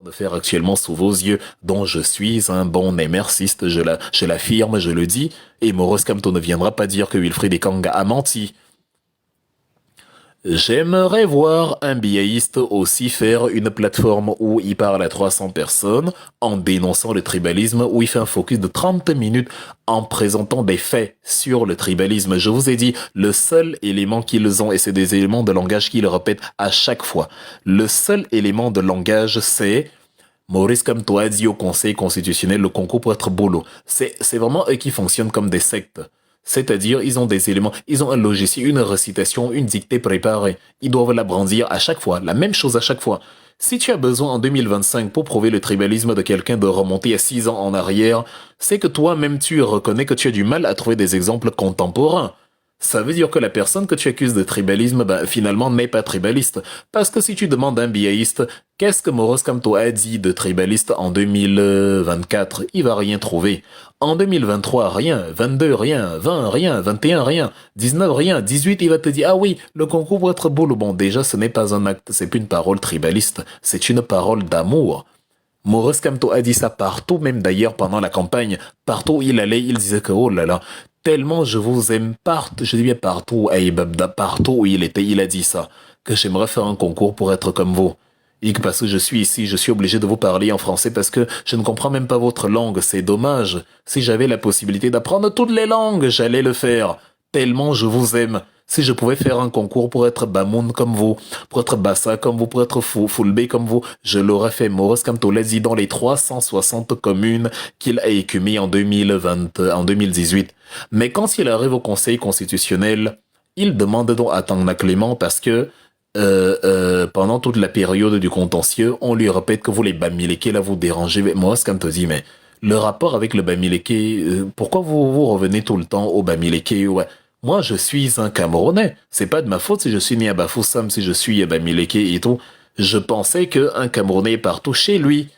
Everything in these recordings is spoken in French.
de faire actuellement sous vos yeux, dont je suis un bon émerciste, je l'affirme, je le dis, et Maurice Kamto ne viendra pas dire que Wilfried Ekanga a menti. J'aimerais voir un biaïste aussi faire une plateforme où il parle à 300 personnes en dénonçant le tribalisme, où il fait un focus de 30 minutes en présentant des faits sur le tribalisme. Je vous ai dit, le seul élément qu'ils ont, et c'est des éléments de langage qu'ils répètent à chaque fois, le seul élément de langage, c'est Maurice Kamto a dit au Conseil constitutionnel le concours pour être boulot. C'est vraiment eux qui fonctionnent comme des sectes. C'est-à-dire, ils ont des éléments, ils ont un logiciel, une récitation, une dictée préparée. Ils doivent la brandir à chaque fois, la même chose à chaque fois. Si tu as besoin en 2025 pour prouver le tribalisme de quelqu'un de remonter à 6 ans en arrière, c'est que toi-même tu reconnais que tu as du mal à trouver des exemples contemporains. Ça veut dire que la personne que tu accuses de tribalisme, finalement, n'est pas tribaliste. Parce que si tu demandes à un biaïste, qu'est-ce que Maurice Kamto a dit de tribaliste en 2024, il va rien trouver. En 2023, rien. 22, rien. 20, rien. 21, rien. 19, rien. 18, il va te dire, ah oui, le concours pour être beau. Bon, déjà, ce n'est pas un acte, c'est plus une parole tribaliste. C'est une parole d'amour. Maurice Kamto a dit ça partout, même d'ailleurs pendant la campagne. Partout où il allait, il disait que, oh là là, tellement je vous aime partout, je dis bien partout, Aïbabda, partout où il était, il a dit ça, que j'aimerais faire un concours pour être comme vous. Et que parce que je suis ici, je suis obligé de vous parler en français parce que je ne comprends même pas votre langue, c'est dommage. Si j'avais la possibilité d'apprendre toutes les langues, j'allais le faire. Tellement je vous aime. Si je pouvais faire un concours pour être Bamoun comme vous, pour être Bassa comme vous, pour être Fulbe comme vous, je l'aurais fait. Maurice Kamto l'a dit dans les 360 communes qu'il a écumées en 2018. Mais quand il arrive au Conseil constitutionnel, il demande donc à Tangna Clément parce que pendant toute la période du contentieux, on lui répète que vous les Bamileke là vous dérangez. Maurice Kamto dit mais le rapport avec le Bamileke, pourquoi vous revenez tout le temps au Bamileke? Ouais. Moi, je suis un Camerounais. C'est pas de ma faute si je suis né à Bafoussam, si je suis à Bamileke et tout. Je pensais qu'un Camerounais est partout chez lui.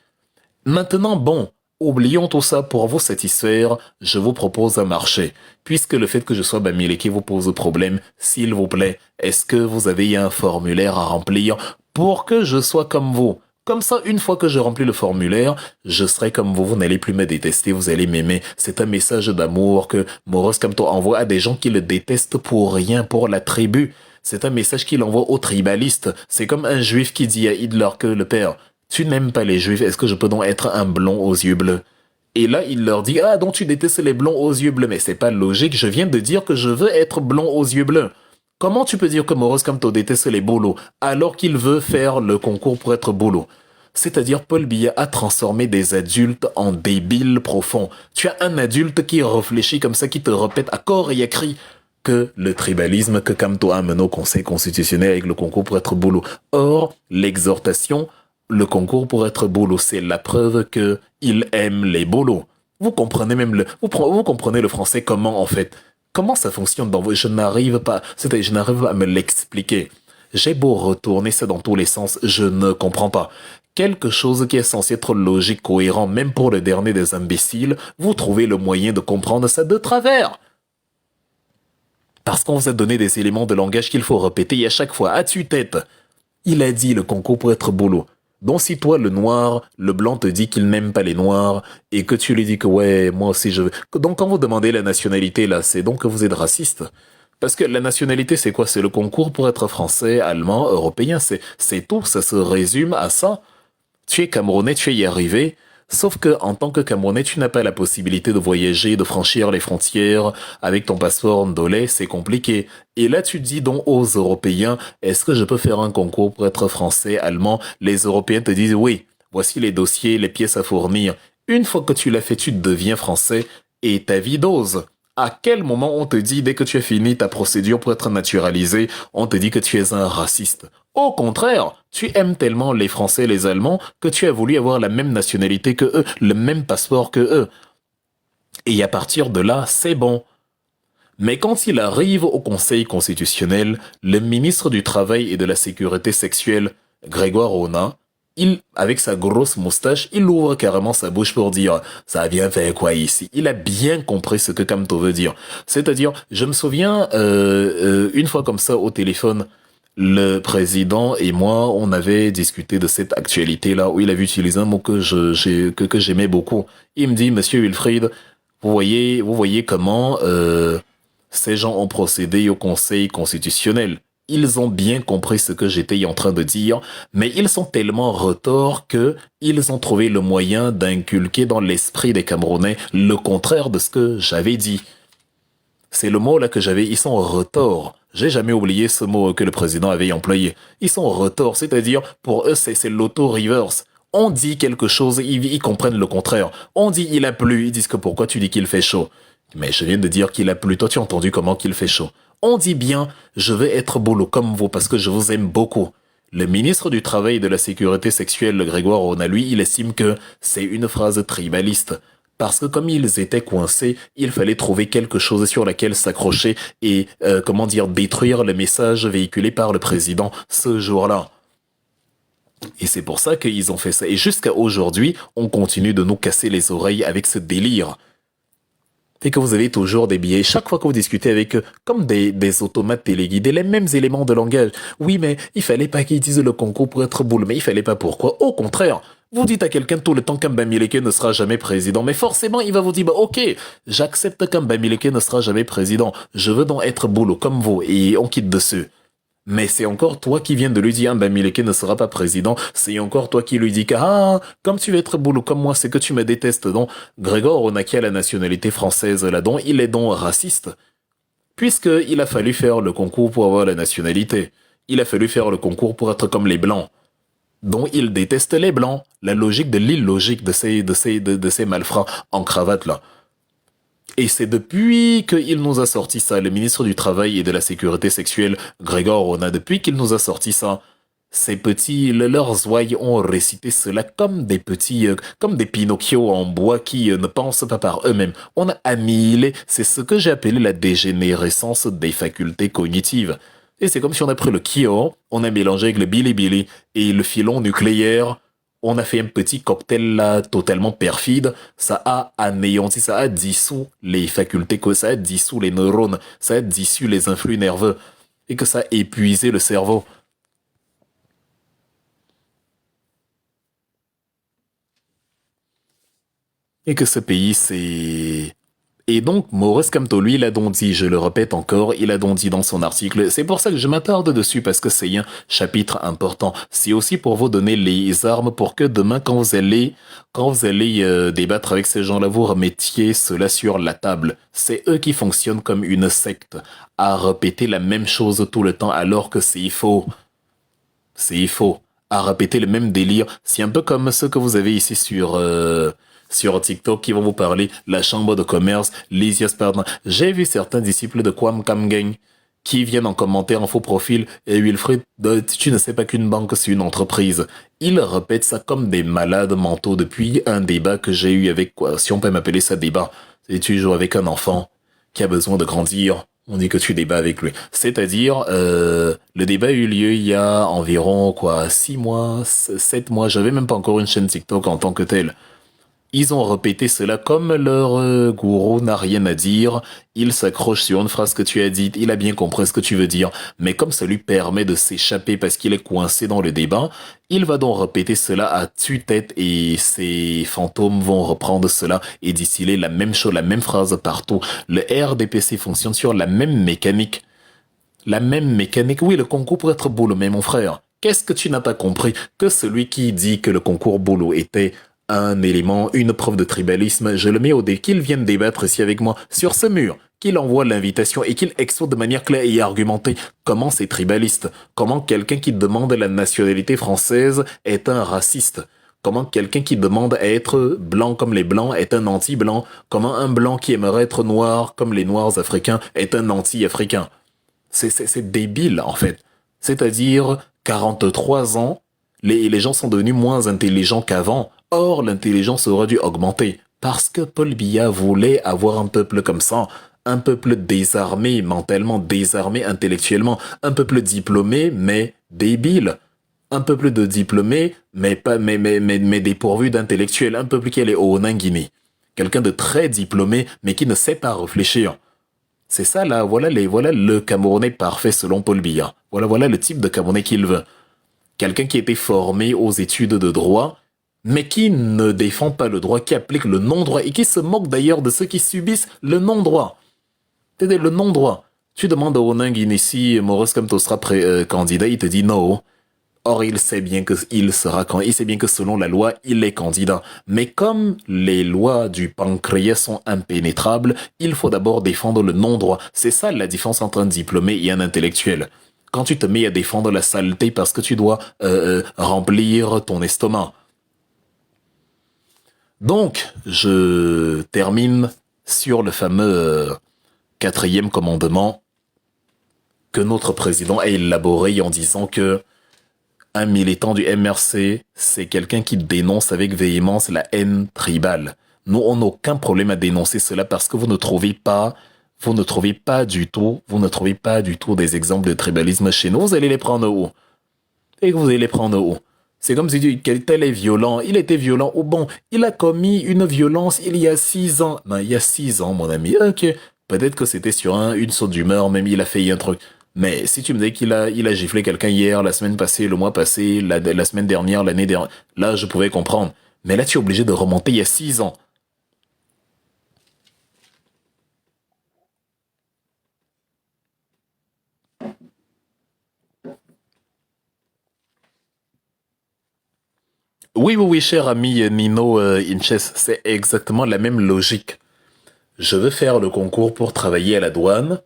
Maintenant, bon, oublions tout ça pour vous satisfaire. Je vous propose un marché. Puisque le fait que je sois Bamileke vous pose problème, s'il vous plaît, est-ce que vous avez un formulaire à remplir pour que je sois comme vous? Comme ça, une fois que je remplis le formulaire, je serai comme vous, vous n'allez plus me détester, vous allez m'aimer. C'est un message d'amour que Maurice Kamto envoie à des gens qui le détestent pour rien, pour la tribu. C'est un message qu'il envoie aux tribalistes. C'est comme un juif qui dit à Hitler que le père, tu n'aimes pas les juifs, est-ce que je peux donc être un blond aux yeux bleus? Et là, il leur dit, ah, donc tu détestes les blonds aux yeux bleus. Mais c'est pas logique, je viens de dire que je veux être blond aux yeux bleus. Comment tu peux dire que Maurice Kamto déteste les boulots alors qu'il veut faire le concours pour être boulot? C'est-à-dire Paul Biya a transformé des adultes en débiles profonds. Tu as un adulte qui réfléchit comme ça, qui te répète à corps et à cri que le tribalisme que Kamto a mené au Conseil constitutionnel avec le concours pour être boulot. Or, l'exhortation, le concours pour être boulot, c'est la preuve que il aime les boulots. Vous comprenez même vous comprenez le français comment en fait? Comment ça fonctionne dans vous? Je n'arrive pas, c'est-à-dire je n'arrive pas à me l'expliquer. J'ai beau retourner ça dans tous les sens, je ne comprends pas. Quelque chose qui est censé être logique, cohérent, même pour le dernier des imbéciles, vous trouvez le moyen de comprendre ça de travers. Parce qu'on vous a donné des éléments de langage qu'il faut répéter et à chaque fois, à tue-tête. Il a dit le concours pour être boulot. Donc si toi, le noir, le blanc te dit qu'il n'aime pas les noirs et que tu lui dis que ouais, moi aussi je veux... Donc quand vous demandez la nationalité, là, c'est donc que vous êtes raciste. Parce que la nationalité, c'est quoi? C'est le concours pour être français, allemand, européen. C'est tout, ça se résume à ça. Tu es Camerounais, tu es y arrivé. Sauf que, en tant que Camerounais, tu n'as pas la possibilité de voyager, de franchir les frontières. Avec ton passeport ndolé, c'est compliqué. Et là, tu dis donc aux Européens, est-ce que je peux faire un concours pour être français, allemand? Les Européens te disent oui. Voici les dossiers, les pièces à fournir. Une fois que tu l'as fait, tu deviens français et ta vie dose. À quel moment on te dit, dès que tu as fini ta procédure pour être naturalisé, on te dit que tu es un raciste? Au contraire, tu aimes tellement les Français et les Allemands que tu as voulu avoir la même nationalité que eux, le même passeport que eux. Et à partir de là, c'est bon. Mais quand il arrive au Conseil constitutionnel, le ministre du Travail et de la Sécurité sexuelle, Grégoire Ona, avec sa grosse moustache, il ouvre carrément sa bouche pour dire « ça vient faire quoi ici ?» Il a bien compris ce que Kamto veut dire. C'est-à-dire, je me souviens, une fois comme ça au téléphone, Le président et moi, on avait discuté de cette actualité-là où il avait utilisé un mot que j'aimais beaucoup. Il me dit, Monsieur Wilfried, vous voyez comment ces gens ont procédé au Conseil constitutionnel. Ils ont bien compris ce que j'étais en train de dire, mais ils sont tellement retors que ils ont trouvé le moyen d'inculquer dans l'esprit des Camerounais le contraire de ce que j'avais dit. C'est le mot là que j'avais, ils sont retors. J'ai jamais oublié ce mot que le président avait employé. Ils sont retors, c'est-à-dire pour eux c'est l'auto-reverse. On dit quelque chose, ils comprennent le contraire. On dit il a plu, ils disent que pourquoi tu dis qu'il fait chaud. Mais je viens de dire qu'il a plu, toi tu as entendu comment qu'il fait chaud. On dit bien, je vais être boulot comme vous parce que je vous aime beaucoup. Le ministre du Travail et de la Sécurité sexuelle, Grégoire Rona, lui, il estime que c'est une phrase tribaliste. Parce que comme ils étaient coincés, il fallait trouver quelque chose sur laquelle s'accrocher et, détruire le message véhiculé par le président ce jour-là. Et c'est pour ça qu'ils ont fait ça. Et jusqu'à aujourd'hui, on continue de nous casser les oreilles avec ce délire. Et que vous avez toujours des billets. Chaque fois que vous discutez avec eux, comme des automates téléguidés, les mêmes éléments de langage. Oui, mais il fallait pas qu'ils disent le concours pour être boule. Mais il fallait pas pourquoi. Au contraire. Vous dites à quelqu'un tout le temps qu'un Bamileke ne sera jamais président. Mais forcément, il va vous dire, bah, ok, j'accepte qu'un Bamileke ne sera jamais président. Je veux donc être boulot comme vous. Et on quitte dessus. Mais c'est encore toi qui viens de lui dire, Bamileke ne sera pas président. C'est encore toi qui lui dis que, comme tu veux être boulot comme moi, c'est que tu me détestes donc. Grégoire Onaki a la nationalité française là-dedans, il est donc raciste. Puisqu'il a fallu faire le concours pour avoir la nationalité. Il a fallu faire le concours pour être comme les Blancs. Donc il déteste les Blancs. La logique de l'illogique de ces malfrats en cravate là. Et c'est depuis qu'il nous a sorti ça, le ministre du Travail et de la Sécurité sexuelle, Grégoire Rona, depuis qu'il nous a sorti ça, ces petits, leurs ouailles ont récité cela comme des petits, comme des Pinocchio en bois qui ne pensent pas par eux-mêmes. On a annihilé, c'est ce que j'ai appelé la dégénérescence des facultés cognitives. Et c'est comme si on a pris le Kyo, on a mélangé avec le Billy et le filon nucléaire. On a fait un petit cocktail là, totalement perfide. Ça a anéanti, ça a dissous les facultés, ça a dissous les neurones, ça a dissous les influx nerveux. Et que ça a épuisé le cerveau. Et que ce pays, c'est... Et donc, Maurice Kamto, lui, il a donc dit, je le répète encore, il a donc dit dans son article, c'est pour ça que je m'attarde dessus, parce que c'est un chapitre important. C'est aussi pour vous donner les armes pour que demain, quand vous allez débattre avec ces gens-là, vous remettiez cela sur la table. C'est eux qui fonctionnent comme une secte, à répéter la même chose tout le temps, alors que c'est faux. C'est faux. À répéter le même délire. C'est un peu comme ce que vous avez ici sur TikTok qui vont vous parler, la chambre de commerce, l'Isias Partner. J'ai vu certains disciples de Kwam Kamgeng qui viennent en commentaire en faux profil et Wilfried, tu ne sais pas qu'une banque c'est une entreprise. Ils répètent ça comme des malades mentaux depuis un débat que j'ai eu avec quoi, si on peut m'appeler ça débat. C'est toujours avec un enfant qui a besoin de grandir. On dit que tu débats avec lui. C'est-à-dire, le débat a eu lieu il y a environ 6 mois, 7 mois. J'avais même pas encore une chaîne TikTok en tant que telle. Ils ont répété cela comme leur gourou n'a rien à dire. Il s'accroche sur une phrase que tu as dite. Il a bien compris ce que tu veux dire. Mais comme ça lui permet de s'échapper parce qu'il est coincé dans le débat, il va donc répéter cela à tue-tête et ses fantômes vont reprendre cela et distiller la même chose, la même phrase partout. Le RDPC fonctionne sur la même mécanique. La même mécanique. Oui, le concours pourrait être boulot, mais mon frère, qu'est-ce que tu n'as pas compris? Que celui qui dit que le concours boulot était un élément, une preuve de tribalisme, je le mets au dé, qu'il vienne débattre ici avec moi sur ce mur, qu'il envoie l'invitation et qu'il expose de manière claire et argumentée comment c'est tribaliste, comment quelqu'un qui demande la nationalité française est un raciste, comment quelqu'un qui demande à être blanc comme les blancs est un anti-blanc, comment un blanc qui aimerait être noir comme les noirs africains est un anti-africain. C'est débile en fait. C'est-à-dire 43 ans, les gens sont devenus moins intelligents qu'avant. Or, l'intelligence aurait dû augmenter. Parce que Paul Biya voulait avoir un peuple comme ça. Un peuple désarmé, mentalement désarmé, intellectuellement. Un peuple diplômé, mais débile. Un peuple de diplômés, mais dépourvu d'intellectuels. Un peuple qui est au Guinée. Quelqu'un de très diplômé, mais qui ne sait pas réfléchir. C'est ça là, voilà le Camerounais parfait selon Paul Biya. Voilà le type de Camerounais qu'il veut. Quelqu'un qui a été formé aux études de droit, mais qui ne défend pas le droit, qui applique le non-droit et qui se moque d'ailleurs de ceux qui subissent le non-droit. C'est-à-dire le non-droit. Tu demandes au Nang ici, Maurice, comme tu seras candidat, il te dit non. Or, il sait bien il sait bien que selon la loi, il est candidat. Mais comme les lois du pancréas sont impénétrables, il faut d'abord défendre le non-droit. C'est ça la différence entre un diplômé et un intellectuel. Quand tu te mets à défendre la saleté parce que tu dois remplir ton estomac. Donc, je termine sur le fameux quatrième commandement que notre président a élaboré en disant que un militant du MRC, c'est quelqu'un qui dénonce avec véhémence la haine tribale. Nous, on n'a aucun problème à dénoncer cela parce que vous ne trouvez pas du tout des exemples de tribalisme chez nous. Vous allez les prendre où? Et vous allez les prendre où? C'est comme si tu dis tel est violent. Il était violent. Oh bon, il a commis une violence il y a 6 ans. Non, il y a 6 ans, mon ami. Ok. Peut-être que c'était sur une saute d'humeur, même il a fait un truc. Mais si tu me dis qu'il a giflé quelqu'un hier, la semaine passée, le mois passé, la semaine dernière, l'année dernière, là, je pouvais comprendre. Mais là, tu es obligé de remonter il y a 6 ans. Oui, cher ami Nino Inches, c'est exactement la même logique. Je veux faire le concours pour travailler à la douane.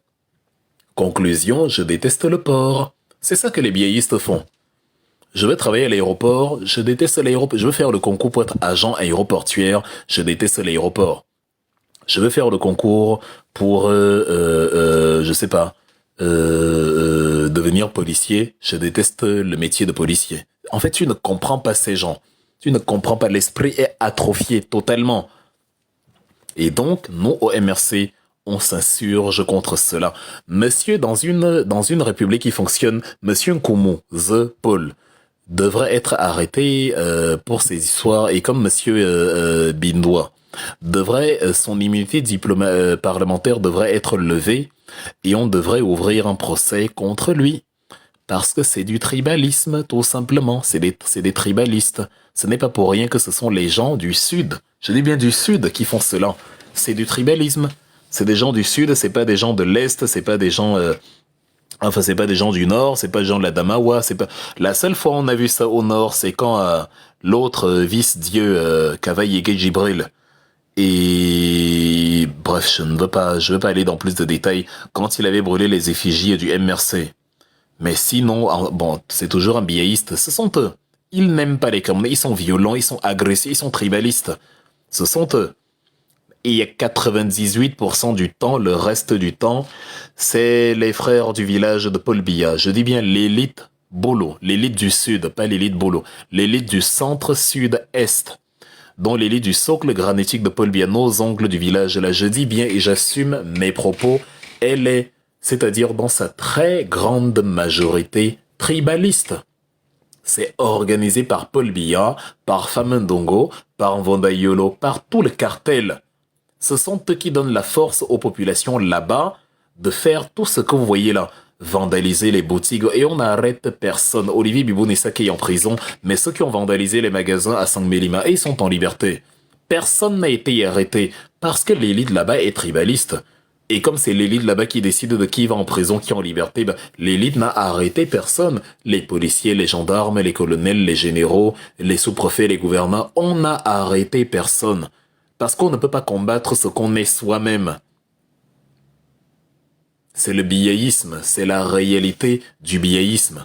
Conclusion, je déteste le port. C'est ça que les biéistes font. Je veux travailler à l'aéroport, je déteste l'aéroport. Je veux faire le concours pour être agent aéroportuaire, je déteste l'aéroport. Je veux faire le concours pour, je sais pas, devenir policier, je déteste le métier de policier. En fait, tu ne comprends pas ces gens. Tu ne comprends pas, l'esprit est atrophié totalement. Et donc, nous, au MRC, on s'insurge contre cela. Monsieur, dans une république qui fonctionne, Monsieur Nkoumou, The Paul, devrait être arrêté pour ces histoires, et comme Monsieur Bindoua, son immunité parlementaire devrait être levée, et on devrait ouvrir un procès contre lui. Parce que c'est du tribalisme, tout simplement. C'est des tribalistes. Ce n'est pas pour rien que ce sont les gens du Sud. Je dis bien du Sud qui font cela. C'est du tribalisme. C'est des gens du Sud, c'est pas des gens de l'Est, c'est pas des gens... c'est pas des gens du Nord, c'est pas des gens de la Damawa, c'est pas... La seule fois où on a vu ça au Nord, c'est quand l'autre vice-dieu, Kavaïege Jibril, et... Bref, je veux pas aller dans plus de détails. Quand il avait brûlé les effigies du MRC. Mais sinon, bon, c'est toujours un biaïste. Ce sont eux. Ils n'aiment pas les Camerounais. Ils sont violents, ils sont agressifs, ils sont tribalistes. Ce sont eux. Et il y a 98% du temps, le reste du temps, c'est les frères du village de Paul Biya. Je dis bien l'élite Bolo, l'élite du Sud, pas l'élite Bolo. L'élite du centre-sud-est, dont l'élite du socle granitique de Paul Biya, nos oncles du village. Là, je dis bien et j'assume mes propos. C'est-à-dire dans sa très grande majorité tribaliste. C'est organisé par Paul Biya, par Famendongo, par Mvondayolo, par tout le cartel. Ce sont eux qui donnent la force aux populations là-bas de faire tout ce que vous voyez là. Vandaliser les boutiques et on n'arrête personne. Olivier Bibounesake est en prison, mais ceux qui ont vandalisé les magasins à Sangmelima, ils sont en liberté. Personne n'a été arrêté parce que l'élite là-bas est tribaliste. Et comme c'est l'élite là-bas qui décide de qui va en prison, qui est en liberté, l'élite n'a arrêté personne. Les policiers, les gendarmes, les colonels, les généraux, les sous-préfets, les gouverneurs, on n'a arrêté personne. Parce qu'on ne peut pas combattre ce qu'on est soi-même. C'est le biaïsme, c'est la réalité du biaïsme.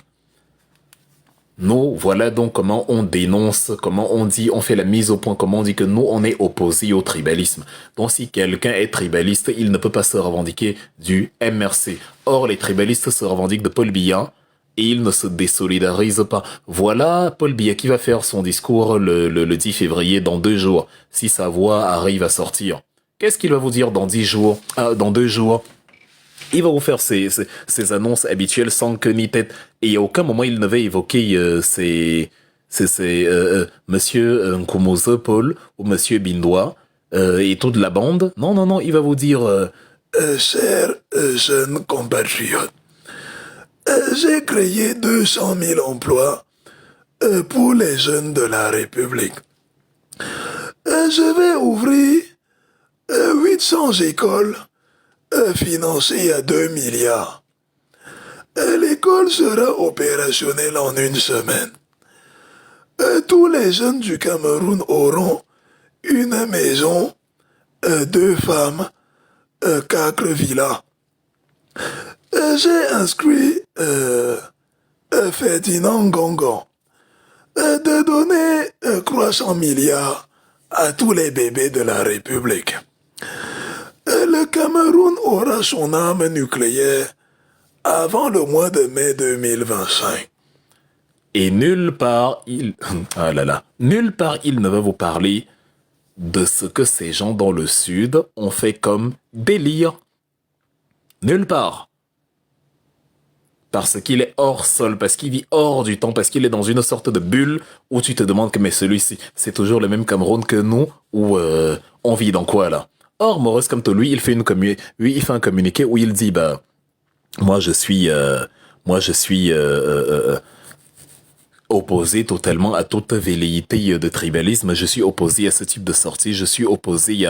Nous, voilà donc comment on dénonce, comment on dit, on fait la mise au point, comment on dit que nous, on est opposés au tribalisme. Donc si quelqu'un est tribaliste, il ne peut pas se revendiquer du MRC. Or, les tribalistes se revendiquent de Paul Biya et ils ne se désolidarisent pas. Voilà Paul Biya qui va faire son discours le 10 février dans 2 jours, si sa voix arrive à sortir. Qu'est-ce qu'il va vous dire dans 10 jours, dans 2 jours? Il va vous faire ses annonces habituelles sans queue ni tête. Et à aucun moment il ne va évoquer Monsieur Nkomoze Paul ou Monsieur Bindoua et toute la bande. Non, il va vous dire chers jeunes compatriotes, j'ai créé 200 000 emplois pour les jeunes de la République. Je vais ouvrir 800 écoles financées à 2 milliards. L'école sera opérationnelle en une semaine. Tous les jeunes du Cameroun auront une maison, 2 femmes, 4 villas. J'ai inscrit Ferdinand Gongon de donner 300 milliards à tous les bébés de la République. Le Cameroun aura son arme nucléaire avant le mois de mai 2025. Et nulle part, nulle part il ne va vous parler de ce que ces gens dans le sud ont fait comme délire. Nulle part. Parce qu'il est hors sol, parce qu'il vit hors du temps, parce qu'il est dans une sorte de bulle où tu te demandes que mais celui-ci, c'est toujours le même Cameroun que nous, ou on vit dans quoi là? Or, Maurice Kamto, lui, il fait un communiqué où il dit moi je suis opposé totalement à toute velléité de tribalisme. Je suis opposé à ce type de sortie. Je suis opposé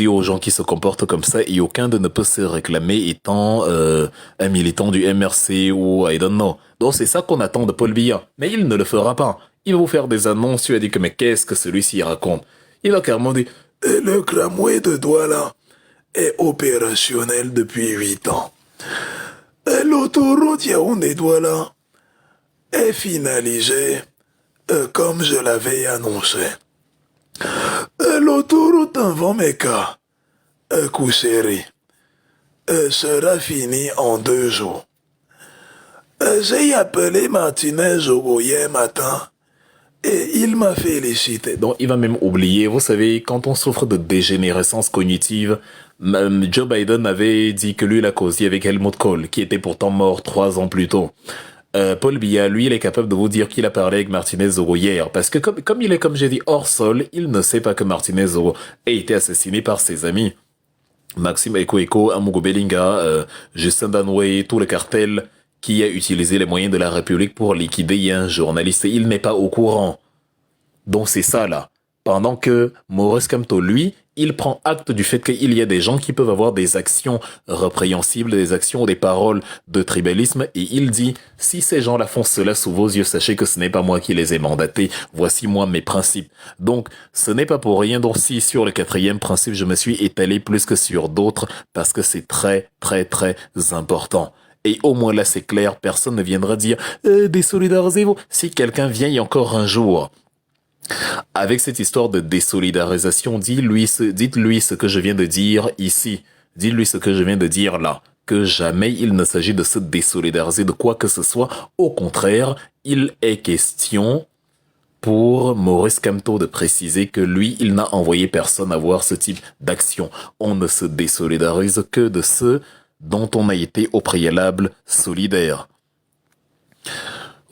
aux gens qui se comportent comme ça et aucun de ne peut se réclamer étant un militant du MRC ou I don't know. Donc c'est ça qu'on attend de Paul Biya. Mais il ne le fera pas. Il va vous faire des annonces. Tu as dit que mais qu'est-ce que celui-ci raconte? Il va carrément dire le tramway de Douala est opérationnel depuis 8 ans. L'autoroute Yaoundé-Douala est finalisée comme je l'avais annoncé. L'autoroute Nvomeka Kousseri sera finie en 2 jours. J'ai appelé Martinez Zogo hier matin et il m'a félicité. Donc il va même oublier, vous savez, quand on souffre de dégénérescence cognitive, Joe Biden avait dit que lui il a causé avec Helmut Kohl, qui était pourtant mort 3 ans plus tôt. Paul Biya, lui, il est capable de vous dire qu'il a parlé avec Martinez Zoro hier, parce que comme il est, comme j'ai dit, hors sol, il ne sait pas que Martinez Zoro a été assassiné par ses amis. Maxime Eko, Amugo Belinga, Justin Danway, tout le cartel qui a utilisé les moyens de la République pour liquider un journaliste, et il n'est pas au courant. Donc c'est ça là. Pendant que Maurice Kamto, lui, il prend acte du fait qu'il y a des gens qui peuvent avoir des actions répréhensibles, des actions ou des paroles de tribalisme, et il dit, si ces gens-là font cela sous vos yeux, sachez que ce n'est pas moi qui les ai mandatés, voici moi mes principes. Donc, ce n'est pas pour rien, donc si sur le 4e principe, je me suis étalé plus que sur d'autres, parce que c'est très, très, très important. Et au moins là, c'est clair, personne ne viendra dire « désolidarisez-vous » si quelqu'un vient y encore un jour. Avec cette histoire de désolidarisation, dites-lui ce que je viens de dire ici. Dites-lui ce que je viens de dire là. Que jamais il ne s'agit de se désolidariser de quoi que ce soit. Au contraire, il est question pour Maurice Kamto de préciser que lui, il n'a envoyé personne à voir ce type d'action. On ne se désolidarise que de ceux dont on a été au préalable solidaire.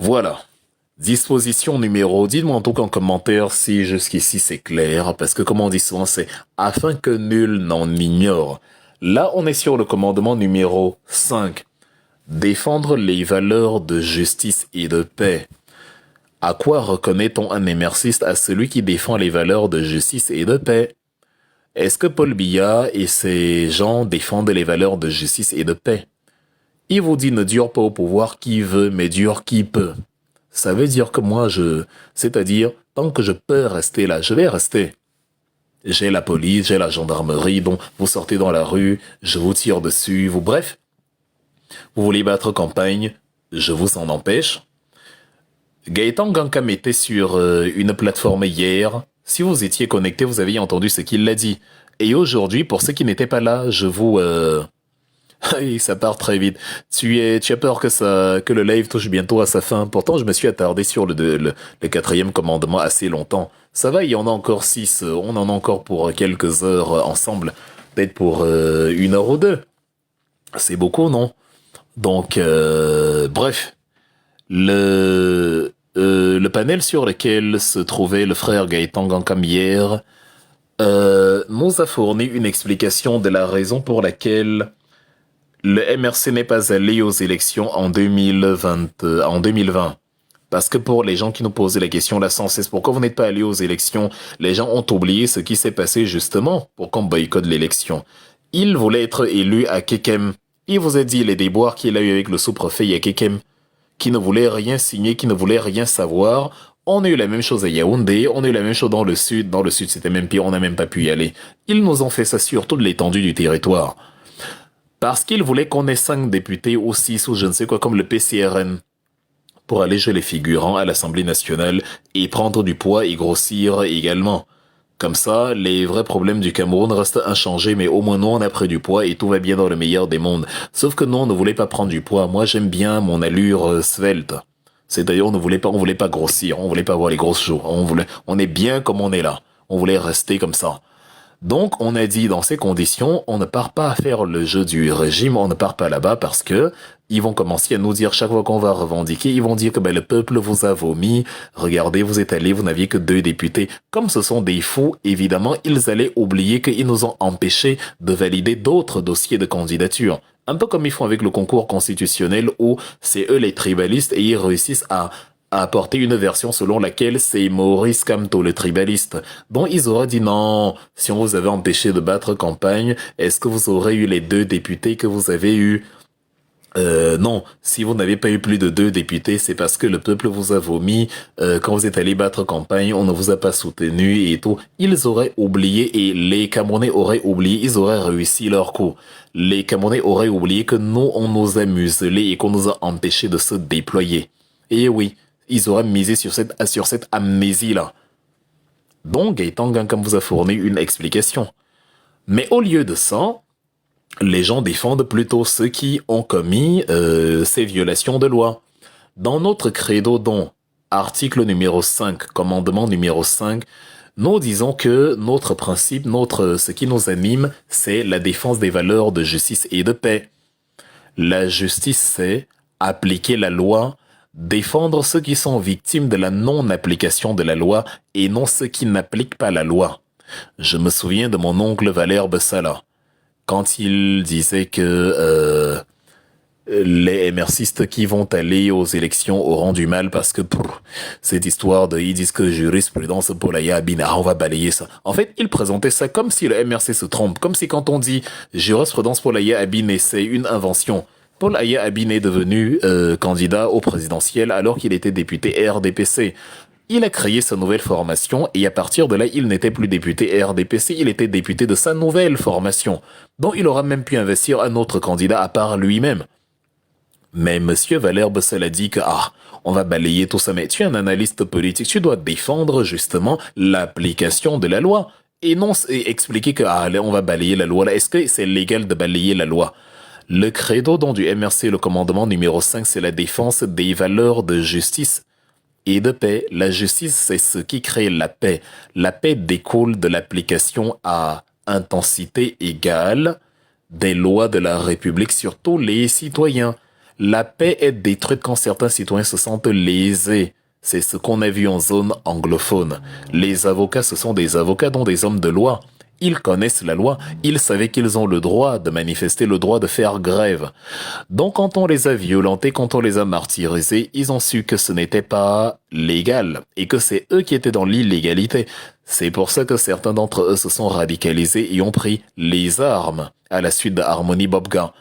Voilà. Disposition numéro, dites-moi en tout cas en commentaire si jusqu'ici c'est clair, parce que comme on dit souvent, c'est afin que nul n'en ignore. Là, on est sur le commandement numéro 5. Défendre les valeurs de justice et de paix. À quoi reconnaît-on un émerciste? À celui qui défend les valeurs de justice et de paix. Est-ce que Paul Biya et ses gens défendent les valeurs de justice et de paix? Il vous dit ne dure pas au pouvoir qui veut, mais dure qui peut. Ça veut dire que moi, c'est-à-dire, tant que je peux rester là, je vais rester. J'ai la police, j'ai la gendarmerie, donc vous sortez dans la rue, je vous tire dessus, bref. Vous voulez battre campagne, je vous en empêche. Gaëtan Gankam était sur une plateforme hier. Si vous étiez connecté, vous aviez entendu ce qu'il a dit. Et aujourd'hui, pour ceux qui n'étaient pas là, je vous... Oui, ça part très vite. Tu as peur que le live touche bientôt à sa fin. Pourtant, je me suis attardé sur le 4e commandement assez longtemps. Ça va, il y en a encore 6. On en a encore pour quelques heures ensemble. Peut-être pour 1 heure ou 2. C'est beaucoup, non? Donc, bref. Le panel sur lequel se trouvait le frère Gaëtan Gankam hier nous a fourni une explication de la raison pour laquelle le MRC n'est pas allé aux élections en 2020. Parce que pour les gens qui nous posaient la question là sans cesse, pourquoi vous n'êtes pas allé aux élections? Les gens ont oublié ce qui s'est passé justement pour qu'on boycotte l'élection. Il voulait être élu à Kekem. Il vous a dit les déboires qu'il a eu avec le sous-préfet à Kekem, qui ne voulait rien signer, qui ne voulait rien savoir. On a eu la même chose à Yaoundé, on a eu la même chose dans le sud. Dans le sud, c'était même pire, on n'a même pas pu y aller. Ils nous ont fait ça sur toute l'étendue du territoire. Parce qu'ils voulaient qu'on ait 5 députés ou 6 ou je ne sais quoi comme le PCRN pour aller jouer les figurants à l'Assemblée nationale et prendre du poids et grossir également. Comme ça, les vrais problèmes du Cameroun restent inchangés, mais au moins nous on a pris du poids et tout va bien dans le meilleur des mondes. Sauf que nous on ne voulait pas prendre du poids. Moi j'aime bien mon allure svelte. C'est-à-dire on voulait pas grossir, on voulait pas avoir les grosses joues. On est bien comme on est là. On voulait rester comme ça. Donc, on a dit, dans ces conditions, on ne part pas à faire le jeu du régime, on ne part pas là-bas parce que ils vont commencer à nous dire chaque fois qu'on va revendiquer, ils vont dire que le peuple vous a vomi, regardez, vous êtes allés, vous n'aviez que 2 députés. Comme ce sont des fous, évidemment, ils allaient oublier qu'ils nous ont empêchés de valider d'autres dossiers de candidature. Un peu comme ils font avec le concours constitutionnel où c'est eux les tribalistes et ils réussissent à apporter une version selon laquelle c'est Maurice Kamto, le tribaliste, dont ils auraient dit non, si on vous avait empêché de battre campagne, est-ce que vous aurez eu les 2 députés que vous avez eus? Non, si vous n'avez pas eu plus de 2 députés, c'est parce que le peuple vous a vomi, quand vous êtes allé battre campagne, on ne vous a pas soutenu et tout. Ils auraient oublié et les Camerounais auraient oublié, ils auraient réussi leur coup. Les Camerounais auraient oublié que nous, on nous a muselés et qu'on nous a empêchés de se déployer. Et oui, ils auraient misé sur cette amnésie-là. Donc, Gaëtan Gankam vous a fourni une explication. Mais au lieu de ça, les gens défendent plutôt ceux qui ont commis ces violations de loi. Dans notre credo, dont article numéro 5, commandement numéro 5, nous disons que notre principe, ce qui nous anime, c'est la défense des valeurs de justice et de paix. La justice, c'est appliquer la loi, défendre ceux qui sont victimes de la non-application de la loi et non ceux qui n'appliquent pas la loi. Je me souviens de mon oncle Valère Bessala, quand il disait que les MRCistes qui vont aller aux élections auront du mal parce que cette histoire ils disent que jurisprudence pour la Yabina, on va balayer ça. En fait, il présentait ça comme si le MRC se trompe, comme si quand on dit jurisprudence pour la Yabina, c'est une invention. Paul Aya Abine est devenu candidat au présidentiel alors qu'il était député RDPC. Il a créé sa nouvelle formation et à partir de là, il n'était plus député RDPC, il était député de sa nouvelle formation, dont il aura même pu investir un autre candidat à part lui-même. Mais monsieur Valère Bessel a dit que on va balayer tout ça, mais tu es un analyste politique, tu dois défendre justement l'application de la loi et non expliquer que on va balayer la loi là. Est-ce que c'est légal de balayer la loi? Le credo dont du MRC, le commandement numéro 5, c'est la défense des valeurs de justice et de paix. La justice, c'est ce qui crée la paix. La paix découle de l'application à intensité égale des lois de la République sur tous les citoyens. La paix est détruite quand certains citoyens se sentent lésés. C'est ce qu'on a vu en zone anglophone. Les avocats, ce sont des avocats dont des hommes de loi. Ils connaissent la loi, ils savaient qu'ils ont le droit de manifester, le droit de faire grève. Donc quand on les a violentés, quand on les a martyrisés, ils ont su que ce n'était pas légal et que c'est eux qui étaient dans l'illégalité. C'est pour ça que certains d'entre eux se sont radicalisés et ont pris les armes à la suite de Harmony Bobga.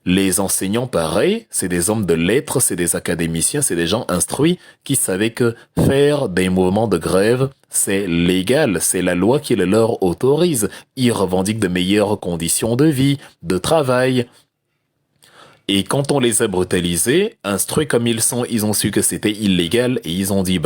Les enseignants, pareil, c'est des hommes de lettres, c'est des académiciens, c'est des gens instruits qui savaient que faire des mouvements de grève, c'est légal, c'est la loi qui le leur autorise. Ils revendiquent de meilleures conditions de vie, de travail. Et quand on les a brutalisés, instruits comme ils sont, ils ont su que c'était illégal et ils ont dit,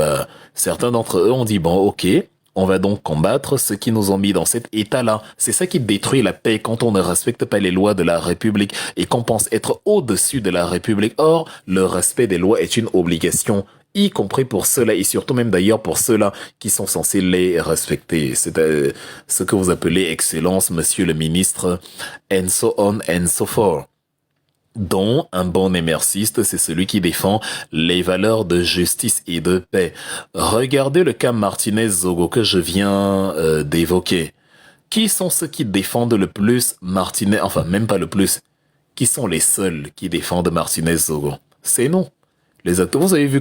certains d'entre eux ont dit, ok, on va donc combattre ceux qui nous ont mis dans cet état-là. C'est ça qui détruit la paix quand on ne respecte pas les lois de la République et qu'on pense être au-dessus de la République. Or, le respect des lois est une obligation, y compris pour ceux-là et surtout même d'ailleurs pour ceux-là qui sont censés les respecter. C'est ce que vous appelez excellence, monsieur le ministre, and so on and so forth. Dont un bon émerciste, c'est celui qui défend les valeurs de justice et de paix. Regardez le cas Martinez-Zogo que je viens d'évoquer. Qui sont ceux qui défendent le plus Martinez, enfin même pas le plus, qui sont les seuls qui défendent Martinez Zogo? C'est nous. Les acteurs, vous avez vu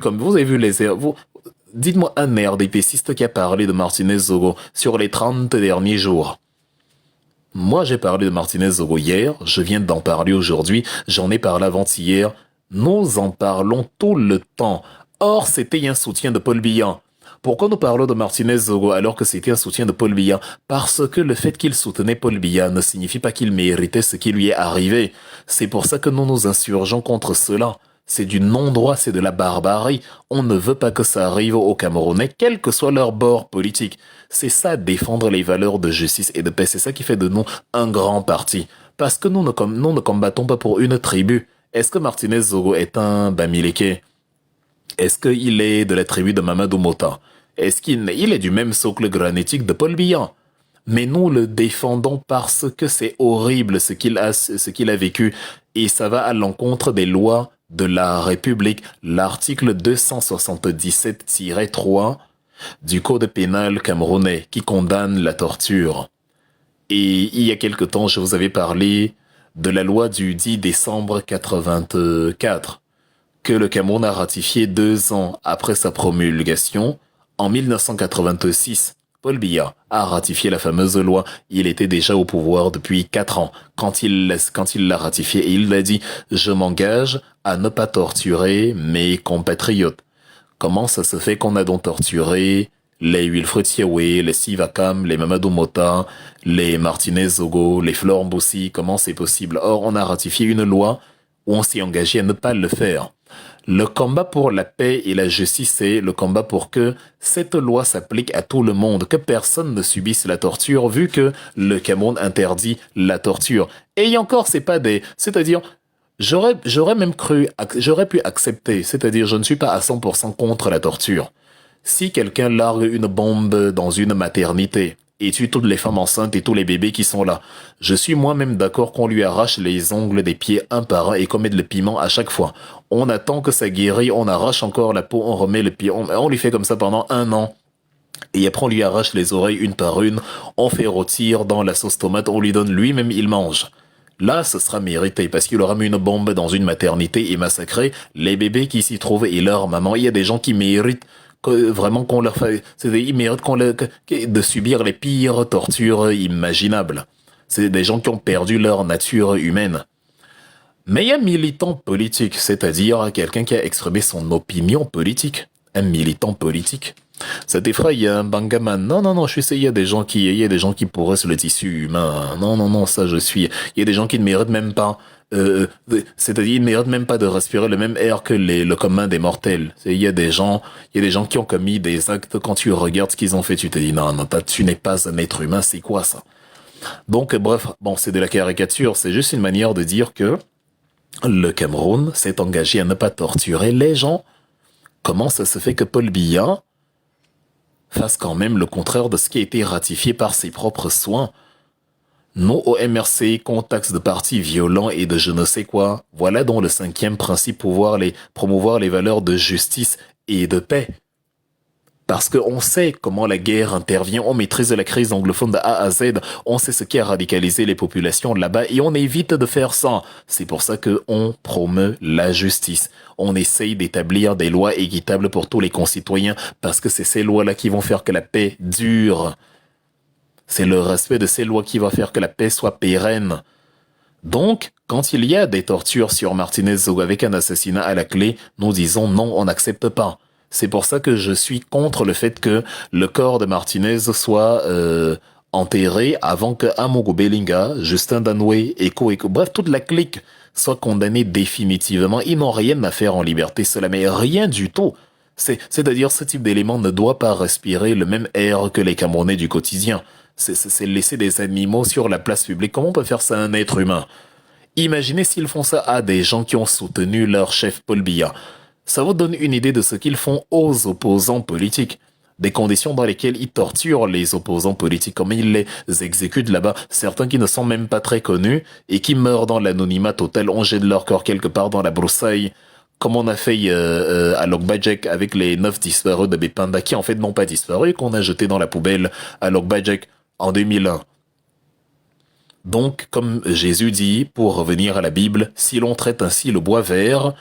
dites-moi un RDPciste qui a parlé de Martinez Zogo sur les 30 derniers jours. Moi, j'ai parlé de Martinez Zogo hier, je viens d'en parler aujourd'hui, j'en ai parlé avant-hier. Nous en parlons tout le temps. Or, c'était un soutien de Paul Biya. Pourquoi nous parlons de Martinez Zogo alors que c'était un soutien de Paul Biya? Parce que le fait qu'il soutenait Paul Biya ne signifie pas qu'il méritait ce qui lui est arrivé. C'est pour ça que nous nous insurgeons contre cela. C'est du non-droit, c'est de la barbarie. On ne veut pas que ça arrive aux Camerounais, quel que soit leur bord politique. C'est ça, défendre les valeurs de justice et de paix. C'est ça qui fait de nous un grand parti. Parce que nous ne combattons pas pour une tribu. Est-ce que Martinez Zogo est un Bamileke? Est-ce qu'il est de la tribu de Mamadou Mota? Est-ce qu'il est du même socle granitique de Paul Biya? Mais nous le défendons parce que c'est horrible ce qu'il a vécu. Et ça va à l'encontre des lois de la République. L'article 277-3 du Code pénal camerounais qui condamne la torture. Et il y a quelque temps, je vous avais parlé de la loi du 10 décembre 84 que le Cameroun a ratifié 2 ans après sa promulgation. En 1986, Paul Biya a ratifié la fameuse loi. Il était déjà au pouvoir depuis 4 ans quand il l'a ratifié et il a dit « Je m'engage à ne pas torturer mes compatriotes ». Comment ça se fait qu'on a donc torturé les Wilfred Siawe, les Sivakam, les Mamadou Mota, les Martinez Zogo, les Florent Mbossi? Comment c'est possible? Or, on a ratifié une loi où on s'est engagé à ne pas le faire. Le combat pour la paix et la justice, c'est le combat pour que cette loi s'applique à tout le monde, que personne ne subisse la torture, vu que le Cameroun interdit la torture. Et encore, c'est-à-dire, j'aurais pu accepter, c'est-à-dire, je ne suis pas à 100% contre la torture. Si quelqu'un largue une bombe dans une maternité et tue toutes les femmes enceintes et tous les bébés qui sont là, je suis moi-même d'accord qu'on lui arrache les ongles des pieds un par un et qu'on mette le piment à chaque fois. On attend que ça guérit, on arrache encore la peau, on remet le pied, on lui fait comme ça pendant 1 an. Et après on lui arrache les oreilles une par une, on fait rôtir dans la sauce tomate, on lui donne lui-même, il mange. Là, ce sera mérité parce qu'il aura mis une bombe dans une maternité et massacré les bébés qui s'y trouvent et leur maman. Il y a des gens qui méritent vraiment qu'on leur fasse, ils méritent de subir les pires tortures imaginables. C'est des gens qui ont perdu leur nature humaine. Mais il y a un militant politique, c'est-à-dire quelqu'un qui a exprimé son opinion politique. Un militant politique. Ça t'effraie, un bangaman. Non, je sais, il y a des gens qui pourraient sur le tissu humain. Non, ça je suis. Il y a des gens qui ne méritent même pas. C'est-à-dire, ils ne méritent même pas de respirer le même air que le commun des mortels. Il y a des gens qui ont commis des actes, quand tu regardes ce qu'ils ont fait, tu te dis, non, tu n'es pas un être humain, c'est quoi ça? Donc, bref, bon, c'est de la caricature, c'est juste une manière de dire que le Cameroun s'est engagé à ne pas torturer les gens. Comment ça se fait que Paul Biya fasse quand même le contraire de ce qui a été ratifié par ses propres soins? Nous, au MRC, qu'on taxe de partis violents et de je ne sais quoi, voilà donc le 5e principe, promouvoir les valeurs de justice et de paix. Parce qu'on sait comment la guerre intervient, on maîtrise la crise anglophone de A à Z, on sait ce qui a radicalisé les populations là-bas et on évite de faire ça. C'est pour ça qu'on promeut la justice. On essaye d'établir des lois équitables pour tous les concitoyens parce que c'est ces lois-là qui vont faire que la paix dure. C'est le respect de ces lois qui va faire que la paix soit pérenne. Donc, quand il y a des tortures sur Martinez Zogo avec un assassinat à la clé, nous disons non, on n'accepte pas. C'est pour ça que je suis contre le fait que le corps de Martinez soit enterré avant que Amogo Belinga, Justin Danoué, Eko, bref, toute la clique soit condamnée définitivement. Ils n'ont rien à faire en liberté, cela, mais rien du tout. C'est-à-dire, ce type d'élément ne doit pas respirer le même air que les Camerounais du quotidien. C'est laisser des animaux sur la place publique. Comment on peut faire ça à un être humain? Imaginez s'ils font ça à des gens qui ont soutenu leur chef Paul Biya. Ça vous donne une idée de ce qu'ils font aux opposants politiques. Des conditions dans lesquelles ils torturent les opposants politiques, comment ils les exécutent là-bas. Certains qui ne sont même pas très connus et qui meurent dans l'anonymat total. On jette leur corps quelque part dans la broussaille. Comme on a fait à Lokbajek avec les 9 disparus de Bepanda, qui en fait n'ont pas disparu, qu'on a jeté dans la poubelle à Lokbajek en 2001. Donc, comme Jésus dit, pour revenir à la Bible, si l'on traite ainsi le bois vert,